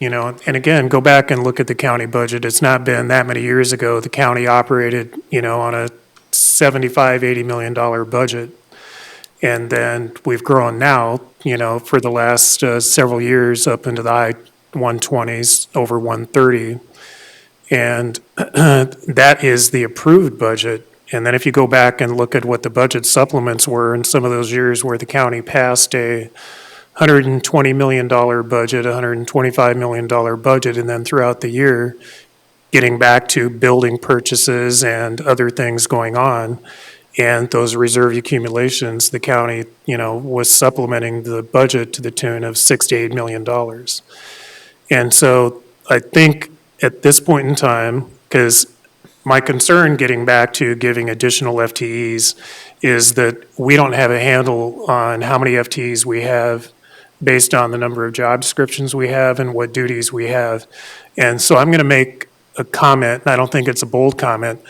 and again, go back and look at the county budget. It's not been that many years ago. The county operated, on a $75-80 million budget. And then we've grown now, for the last several years up into the high 120s, over 130. And that is the approved budget. And then if you go back and look at what the budget supplements were in some of those years where the county passed a $120 million budget, $125 million budget, and then throughout the year, getting back to building purchases and other things going on, and those reserve accumulations, the county, was supplementing the budget to the tune of $6 to $8 million. And so I think at this point in time, because my concern getting back to giving additional FTEs is that we don't have a handle on how many FTEs we have based on the number of job descriptions we have and what duties we have. And so I'm going to make a comment, and I don't think it's a bold comment.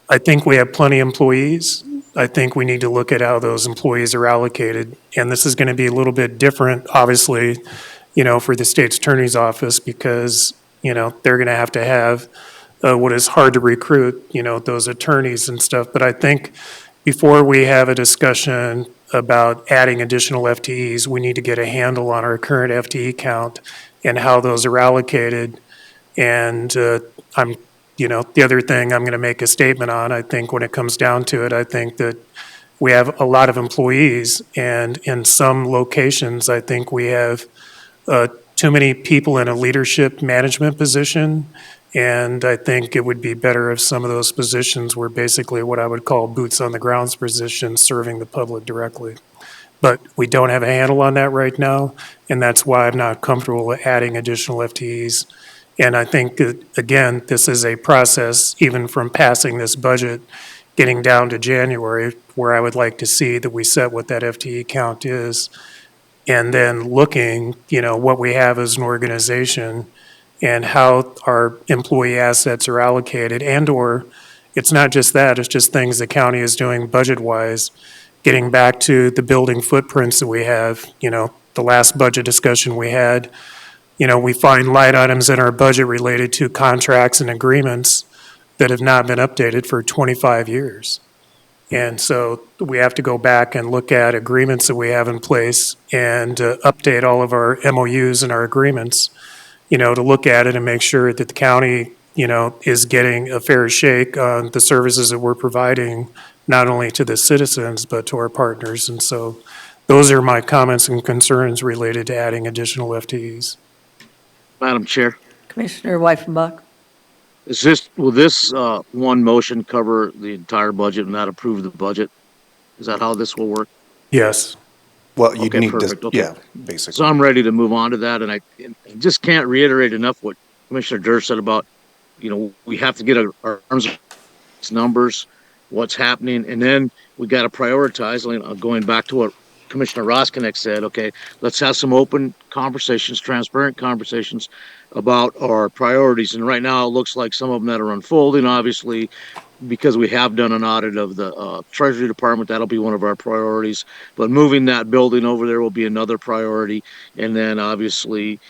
I think we have plenty of employees. I think we need to look at how those employees are allocated. And this is going to be a little bit different, obviously, for the state's attorney's office because, they're going to have what is hard to recruit, those attorneys and stuff. But I think before we have a discussion about adding additional FTEs, we need to get a handle on our current FTE count and how those are allocated. And the other thing I'm going to make a statement on, I think when it comes down to it, I think that we have a lot of employees, and in some locations, I think we have too many people in a leadership management position. And I think it would be better if some of those positions were basically what I would call boots on the ground positions, serving the public directly. But we don't have a handle on that right now, and that's why I'm not comfortable adding additional FTEs. And I think that, again, this is a process, even from passing this budget, getting down to January, where I would like to see that we set what that FTE count is, and then looking, what we have as an organization and how our employee assets are allocated, and/or it's not just that, it's just things the county is doing budget-wise, getting back to the building footprints that we have. The last budget discussion we had, we find line items in our budget related to contracts and agreements that have not been updated for 25 years. And so we have to go back and look at agreements that we have in place and update all of our MOUs and our agreements, to look at it and make sure that the county, is getting a fair shake on the services that we're providing, not only to the citizens, but to our partners. And so those are my comments and concerns related to adding additional FTEs. Madam Chair, Commissioner Weifenbach? will this one motion cover the entire budget and not approve the budget? Is that how this will work? Yes. Well, you Okay, need perfect, to, okay. yeah, So basically. I'm ready to move on to that, and I just can't reiterate enough what Commissioner Durr said about, we have to get our arms around these numbers, what's happening, and then we got to prioritize, going back to what Commissioner Roskinek said, okay, let's have some open conversations, transparent conversations about our priorities. And right now, it looks like some of them that are unfolding, obviously, because we have done an audit of the Treasury Department, that'll be one of our priorities. But moving that building over there will be another priority. And then obviously,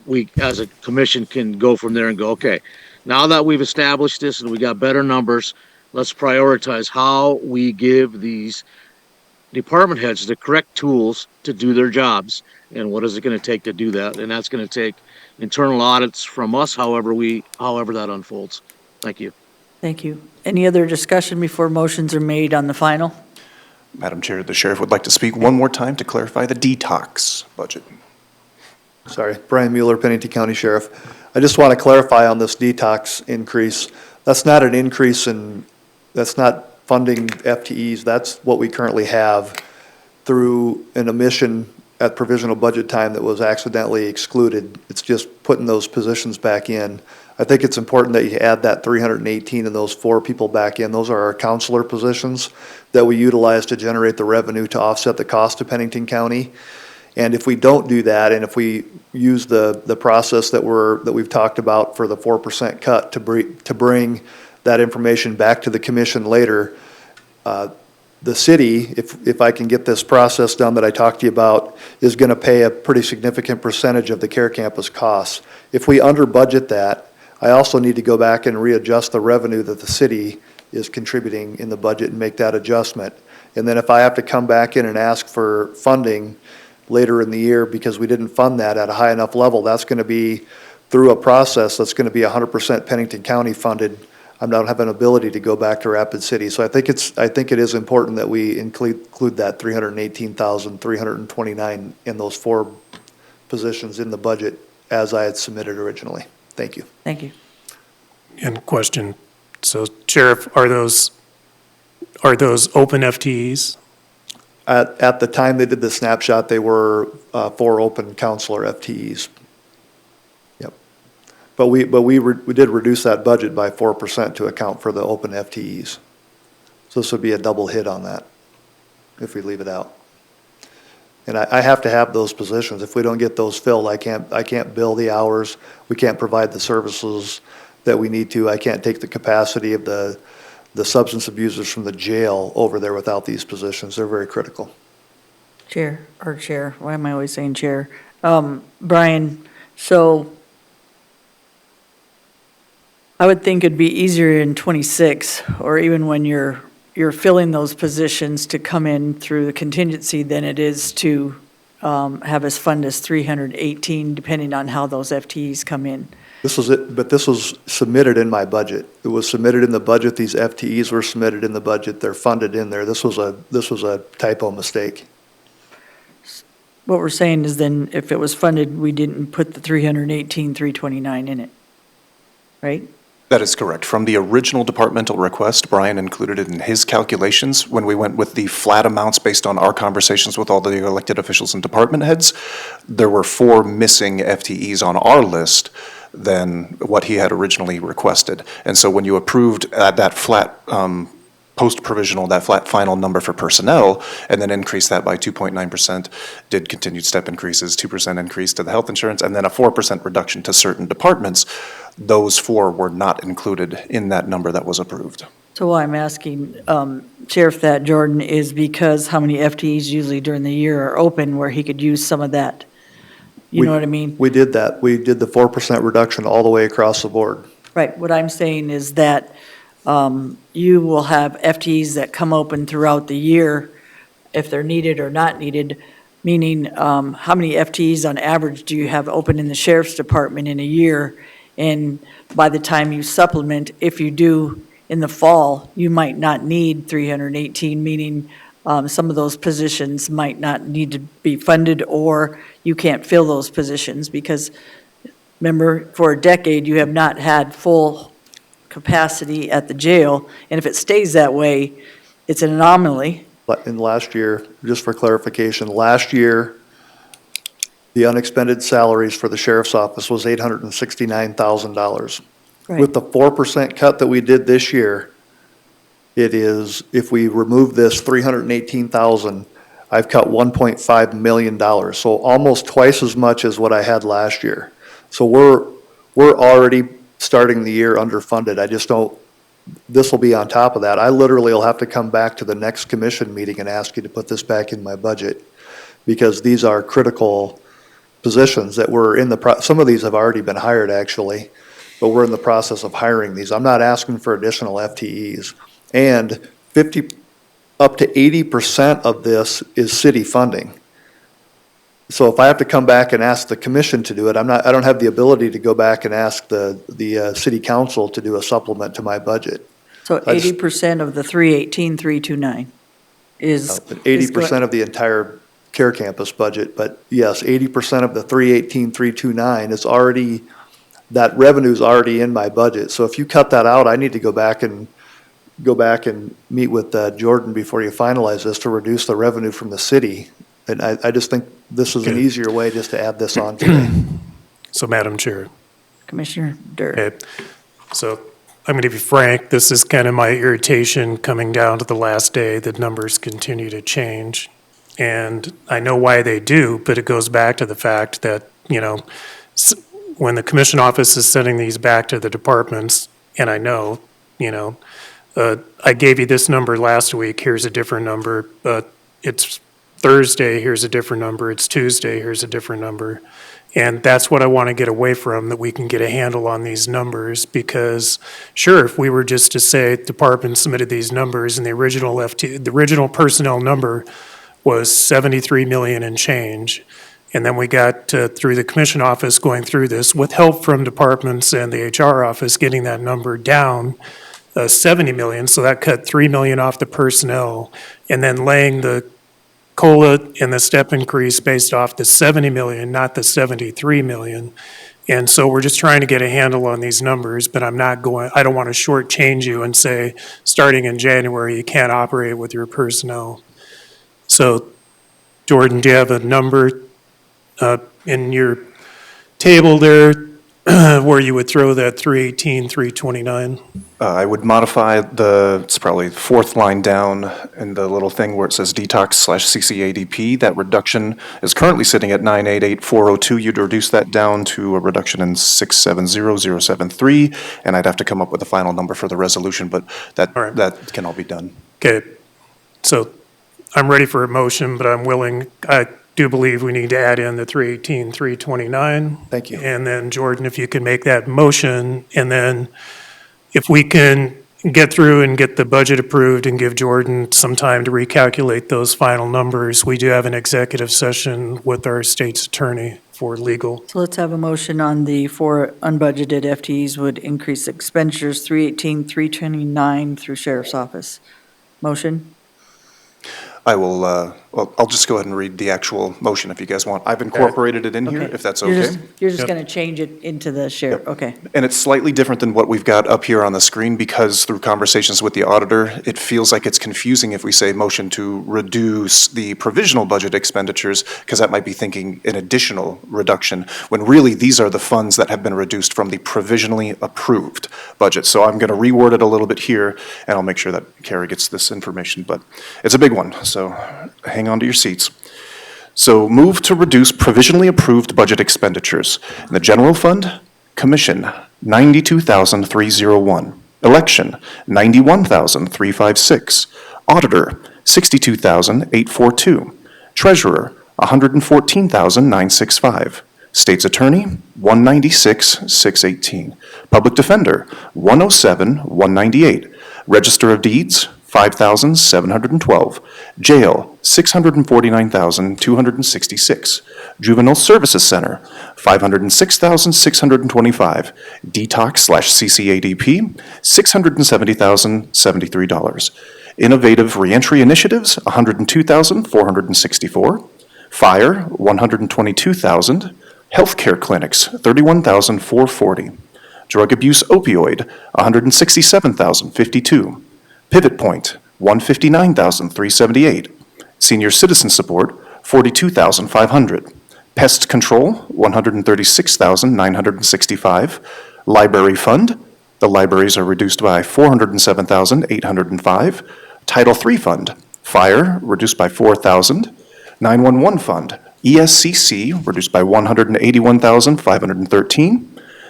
we, as a commission, can go from there and go, okay, now that we've established this and we got better numbers, let's prioritize how we give these department heads the correct tools to do their jobs. And what is it going to take to do that? And that's going to take internal audits from us, however that unfolds. Thank you. Thank you. Any other discussion before motions are made on the final? Madam Chair, the sheriff would like to speak one more time to clarify the detox budget. Sorry, Brian Mueller, Pennington County Sheriff. I just want to clarify on this detox increase. That's not an increase that's not funding FTEs. That's what we currently have through an omission at provisional budget time that was accidentally excluded. It's just putting those positions back in. I think it's important that you add that 318 and those 4 people back in. Those are our counselor positions that we utilize to generate the revenue to offset the cost of Pennington County. And if we don't do that, and if we use the process that we've talked about for the 4% cut to bring that information back to the commission later, the city, if I can get this process done that I talked to you about, is going to pay a pretty significant percentage of the Care Campus costs. If we under budget that, I also need to go back and readjust the revenue that the city is contributing in the budget and make that adjustment. And then if I have to come back in and ask for funding later in the year because we didn't fund that at a high enough level, that's going to be through a process that's going to be 100% Pennington County funded. I don't have an ability to go back to Rapid City. So I think it is important that we include that 318,329 in those 4 positions in the budget as I had submitted originally. Thank you. Thank you. And question, so Sheriff, are those open FTEs? At the time they did the snapshot, they were 4 open counselor FTEs. Yep. But we did reduce that budget by 4% to account for the open FTEs. So this would be a double hit on that if we leave it out. And I have to have those positions. If we don't get those filled, I can't bill the hours. We can't provide the services that we need to. I can't take the capacity of the substance abusers from the jail over there without these positions. They're very critical. Chair, why am I always saying chair? Brian, so I would think it'd be easier in 26, or even when you're filling those positions to come in through the contingency than it is to have us fund us 318, depending on how those FTEs come in. This was it, but this was submitted in my budget. It was submitted in the budget. These FTEs were submitted in the budget. They're funded in there. This was a typo mistake. What we're saying is then if it was funded, we didn't put the 318, 329 in it, right? That is correct. From the original departmental request, Brian included it in his calculations when we went with the flat amounts based on our conversations with all the elected officials and department heads. There were 4 missing FTEs on our list than what he had originally requested. And so when you approved that flat post-provisional, that flat final number for personnel, and then increased that by 2.9%, did continued step increases, 2% increase to the health insurance, and then a 4% reduction to certain departments, those 4 were not included in that number that was approved. So why I'm asking Sheriff that, Jordan, is because how many FTEs usually during the year are open where he could use some of that? You know what I mean? We did that. We did the 4% reduction all the way across the board. Right. What I'm saying is that you will have FTEs that come open throughout the year if they're needed or not needed, meaning how many FTEs on average do you have open in the sheriff's department in a year? And by the time you supplement, if you do in the fall, you might not need 318, meaning some of those positions might not need to be funded, or you can't fill those positions because, remember, for a decade, you have not had full capacity at the jail, and if it stays that way, it's an anomaly. But in last year, just for clarification, last year, the unexpended salaries for the sheriff's office was $869,000. Right. With the 4% cut that we did this year, it is, if we remove this 318,000, I've cut $1.5 million, so almost twice as much as what I had last year. So we're already starting the year underfunded. I just don't, this will be on top of that. I literally will have to come back to the next commission meeting and ask you to put this back in my budget, because these are critical positions that we're in some of these have already been hired, actually, but we're in the process of hiring these. I'm not asking for additional FTEs. And up to 80% of this is city funding. So if I have to come back and ask the commission to do it, I don't have the ability to go back and ask the city council to do a supplement to my budget. So 80% of the 318,329 is. 80% of the entire Care Campus budget, but yes, 80% of the 318,329 is already, that revenue's already in my budget. So if you cut that out, I need to go back and meet with Jordan before you finalize this to reduce the revenue from the city. And I just think this is an easier way just to add this on today. So, Madam Chair. Commissioner Durr. Okay, so I'm going to be frank, this is kind of my irritation coming down to the last day that numbers continue to change. And I know why they do, but it goes back to the fact that, when the commission office is sending these back to the departments, and I know, I gave you this number last week, here's a different number, but it's Thursday, here's a different number, it's Tuesday, here's a different number. And that's what I want to get away from, that we can get a handle on these numbers, because sure, if we were just to say department submitted these numbers and the original personnel number was 73 million and change, and then we got through the commission office going through this with help from departments and the HR office getting that number down 70 million, so that cut 3 million off the personnel, and then laying the COLA and the step increase based off the 70 million, not the 73 million. And so we're just trying to get a handle on these numbers, but I don't want to shortchange you and say, starting in January, you can't operate with your personnel. So, Jordan, do you have a number in your table there where you would throw that 318, 329? I would modify it's probably the fourth line down in the little thing where it says detox/CCADP. That reduction is currently sitting at 988,402. You'd reduce that down to a reduction in 670,073, and I'd have to come up with a final number for the resolution, but that can all be done. Okay, so I'm ready for a motion, but I do believe we need to add in the 318, 329. Thank you. And then Jordan, if you can make that motion, and then if we can get through and get the budget approved and give Jordan some time to recalculate those final numbers, we do have an executive session with our state's attorney for legal. So let's have a motion on the four unbudgeted FTEs would increase expenditures 318, 329 through Sheriff's Office. Motion? I will, I'll just go ahead and read the actual motion if you guys want. I've incorporated it in here, Okay. if that's You're okay. just Yep. going to change it into the sheriff, okay. And it's slightly different than what we've got up here on the screen, because through conversations with the auditor, it feels like it's confusing if we say motion to reduce the provisional budget expenditures, because that might be thinking an additional reduction, when really these are the funds that have been reduced from the provisionally approved budget. So I'm going to reword it a little bit here, and I'll make sure that Carrie gets this information, but it's a big one, so hang on to your seats. So move to reduce provisionally approved budget expenditures. In the general fund, commission, 92,301. Election, 91,356. Auditor, 62,842. Treasurer, 114,965. State's attorney, 196,618. Public defender, 107,198. Register of deeds, 5,712. Jail, 649,266. Juvenile Services Center, 506,625. Detox/CCADP, $670,073. Innovative Reentry Initiatives, 102,464. Fire, 122,000. Healthcare clinics, 31,440. Drug abuse opioid, 167,052. Pivot Point, 159,378. Senior citizen support, 42,500. Pest control, 136,965. Library fund, the libraries are reduced by 407,805. Title III fund, fire reduced by 4,000. 911 Fund, ESCC, reduced by $181,513.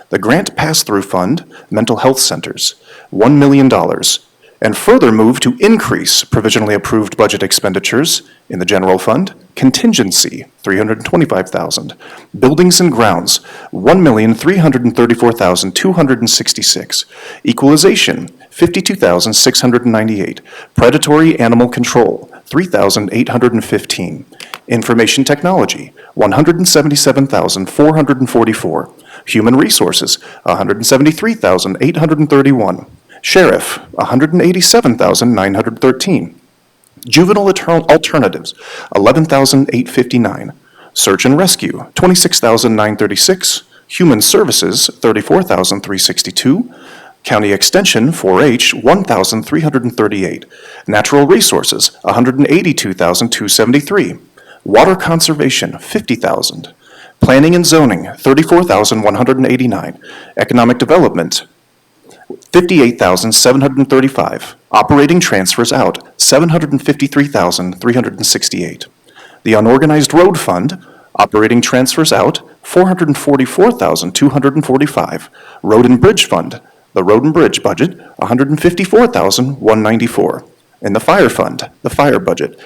The Grant Pass-Through Fund, Mental Health Centers, $1 million. And further move to increase provisionally approved budget expenditures in the general fund, contingency, $325,000. Buildings and grounds, $1,334,266. Equalization, $52,698. Predatory animal control, $3,815. Information technology, $177,444. Human resources, $173,831. Sheriff, $187,913. Juvenile alternatives, $11,859. Search and rescue, $26,936. Human services, $34,362. County extension, 4-H, $1,338. Natural resources, $182,273. Water conservation, $50,000. Planning and zoning, $34,189. Economic development, $58,735. Operating transfers out, $753,368. The unorganized road fund, operating transfers out, $444,245. Road and bridge fund, the road and bridge budget, $154,194. In the fire fund, the fire budget,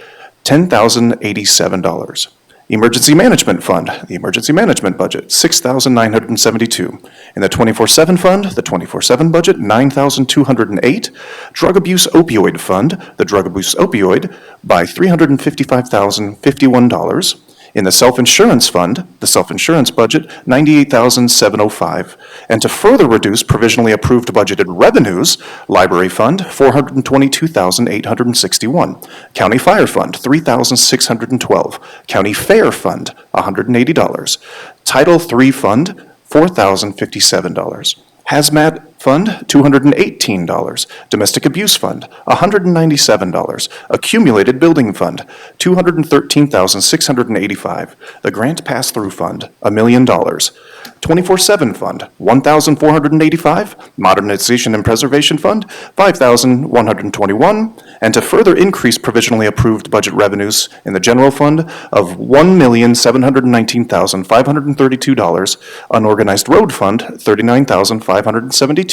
$10,087. Emergency Management Fund, the emergency management budget, $6,972. In the 24/7 fund, the 24/7 budget, $9,208. Drug Abuse Opioid Fund, the drug abuse opioid, by $355,051. In the self-insurance fund, the self-insurance budget, $98,705. And to further reduce provisionally approved budgeted revenues, library fund, $422,861. County fire fund, $3,612. County fair fund, $180. Title III fund, $4,057. Hazmat Fund, $218. Domestic Abuse Fund, $197. Accumulated Building Fund, $213,685. The Grant Pass-Through Fund, $1 million. 24/7 Fund, $1,485. Modernization and Preservation Fund, $5,121. And to further increase provisionally approved budget revenues in the general fund of $1,719,532. Unorganized Road Fund, $39,572.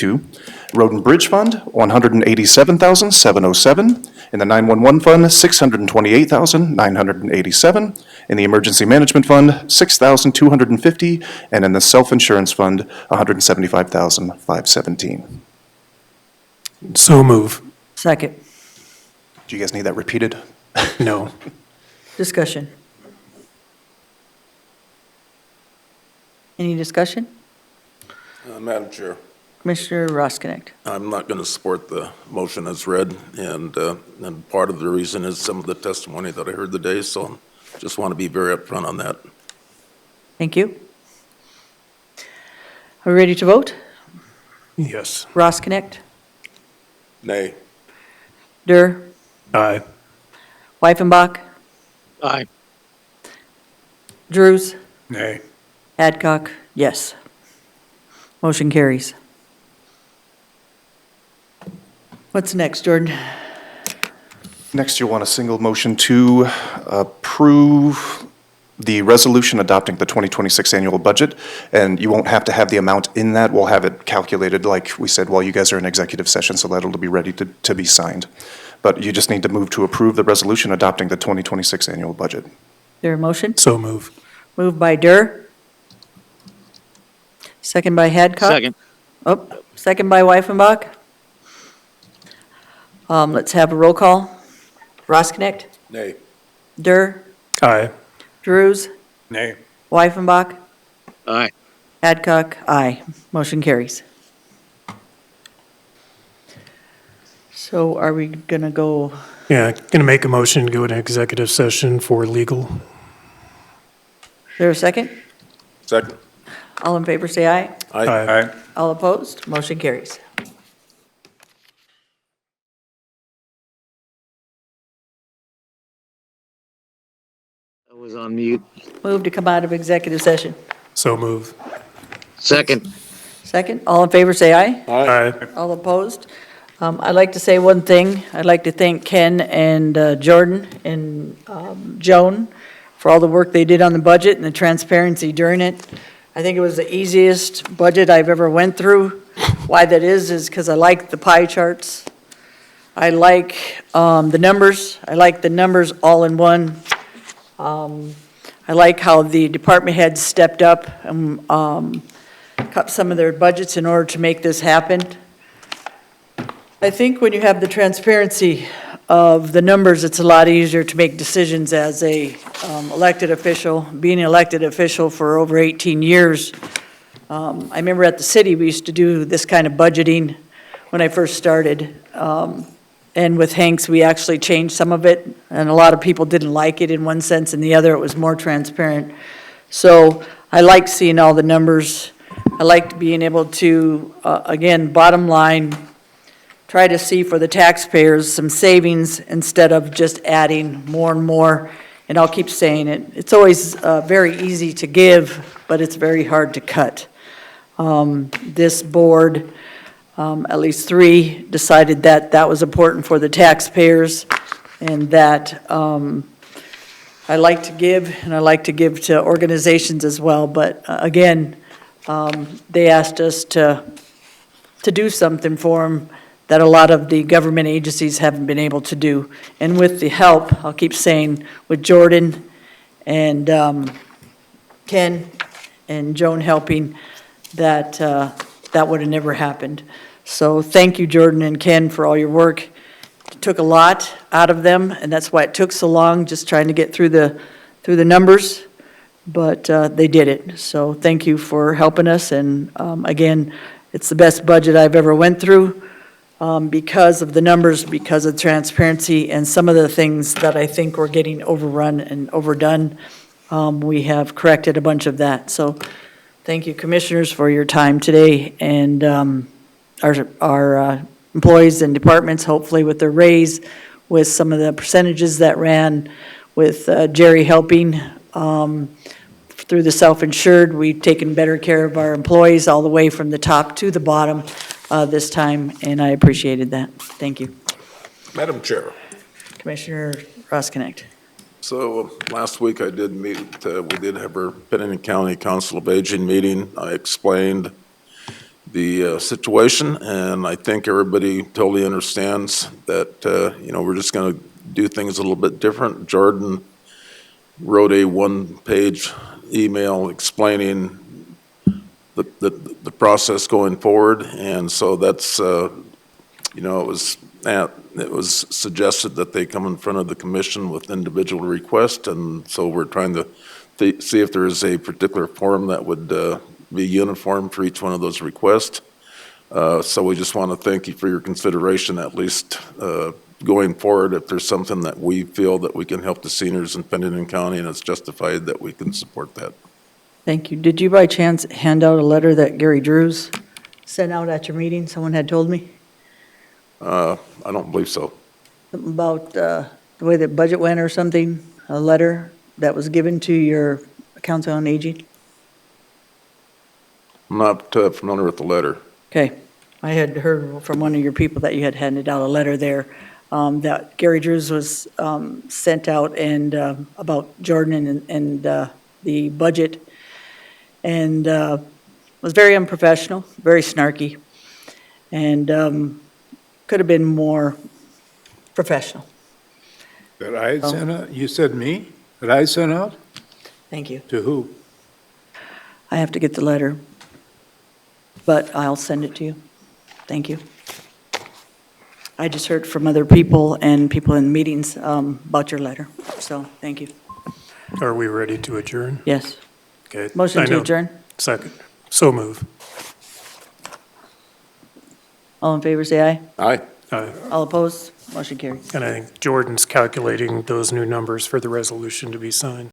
Road and Bridge Fund, $187,707. In the 911 Fund, $628,987. In the Emergency Management Fund, $6,250. And in the Self-Insurance Fund, $175,517. So move. Second. Do you guys need that repeated? No. Discussion. Any discussion? Madam Chair, Commissioner Roskinick. I'm not going to support the motion as read, and part of the reason is some of the testimony that I heard today, so just want to be very upfront on that. Thank you. Are we ready to vote? Yes. Roskinick, Nay. Dur, Aye. Wyffenbach, Aye. Drews, Nay. Adcock, yes. Motion carries. What's next, Jordan? Next, you'll want a single motion to approve the resolution adopting the 2026 annual budget, and you won't have to have the amount in that. We'll have it calculated, like we said, while you guys are in executive session, so that'll be ready to be signed. But you just need to move to approve the resolution adopting the 2026 annual budget. There a motion? So move. Moved by Dur. Second by Hadcock. Second. Oh, second by Wyffenbach. Let's have a roll call. Roskinick, Nay. Dur, Aye. Drews, Nay. Wyffenbach, Aye. Adcock, aye. Motion carries. So are we gonna go, Yeah, going to make a motion to go into executive session for legal. is there a second? Second. All in favor, say aye. Aye. Aye. All opposed, motion carries. I was on mute. Move to come out of executive session. So move. Second. Second, all in favor, say aye. Aye. All opposed? I'd like to say one thing. I'd like to thank Ken and Jordan and Joan for all the work they did on the budget and the transparency during it. I think it was the easiest budget I've ever went through. Why that is because I like the pie charts. I like the numbers. I like the numbers all in one. I like how the department heads stepped up and cut some of their budgets in order to make this happen. I think when you have the transparency of the numbers, it's a lot easier to make decisions as a elected official. Being an elected official for over 18 years, I remember at the city, we used to do this kind of budgeting when I first started. And with Hanks, we actually changed some of it, and a lot of people didn't like it in one sense, and the other, it was more transparent. So I like seeing all the numbers. I liked being able to, again, bottom line, try to see for the taxpayers some savings instead of just adding more and more. And I'll keep saying it. It's always very easy to give, but it's very hard to cut. This board, at least 3, decided that that was important for the taxpayers, and that I like to give, and I like to give to organizations as well. But again, they asked us to do something for them that a lot of the government agencies haven't been able to do. And with the help, I'll keep saying, with Jordan and Ken and Joan helping, that would have never happened. So thank you, Jordan and Ken, for all your work. It took a lot out of them, and that's why it took so long, just trying to get through the numbers. But they did it. So thank you for helping us. And again, it's the best budget I've ever went through. Because of the numbers, because of transparency, and some of the things that I think were getting overrun and overdone, we have corrected a bunch of that. So thank you, commissioners, for your time today, and our employees and departments, hopefully with their raise, with some of the percentages that ran, with Jerry helping through the self-insured. We've taken better care of our employees all the way from the top to the bottom this time, and I appreciated that. Thank you. Madam Chair. Commissioner Roskinick. So last week I did meet, we did have our Pennington County Council of Aging meeting. I explained the situation, and I think everybody totally understands that, we're just going to do things a little bit different. Jordan wrote a one-page email explaining the process going forward, and so that's, it was suggested that they come in front of the commission with individual requests, and so we're trying to see if there is a particular form that would be uniform for each one of those requests. So we just want to thank you for your consideration, at least going forward, if there's something that we feel that we can help the seniors in Pennington County and it's justified, that we can support that. Thank you. Did you by chance hand out a letter that Gary Drews sent out at your meeting? Someone had told me I don't believe so. something about the way the budget went or something, a letter that was given to your Council on Aging? I'm not familiar with the letter. Okay. I had heard from one of your people that you had handed out a letter there, that Gary Drews was sent out, and about Jordan and the budget, and was very unprofessional, very snarky, and could have been more professional. That I sent out, you said me? That I sent out? Thank you. To who? I have to get the letter, but I'll send it to you. Thank you. I just heard from other people and people in meetings about your letter, so thank you. Are we ready to adjourn? Yes. Okay. Motion I to know. adjourn. Second. So move. All in favor, say aye. Aye. All opposed? Motion carries. And I think Jordan's calculating those new numbers for the resolution to be signed.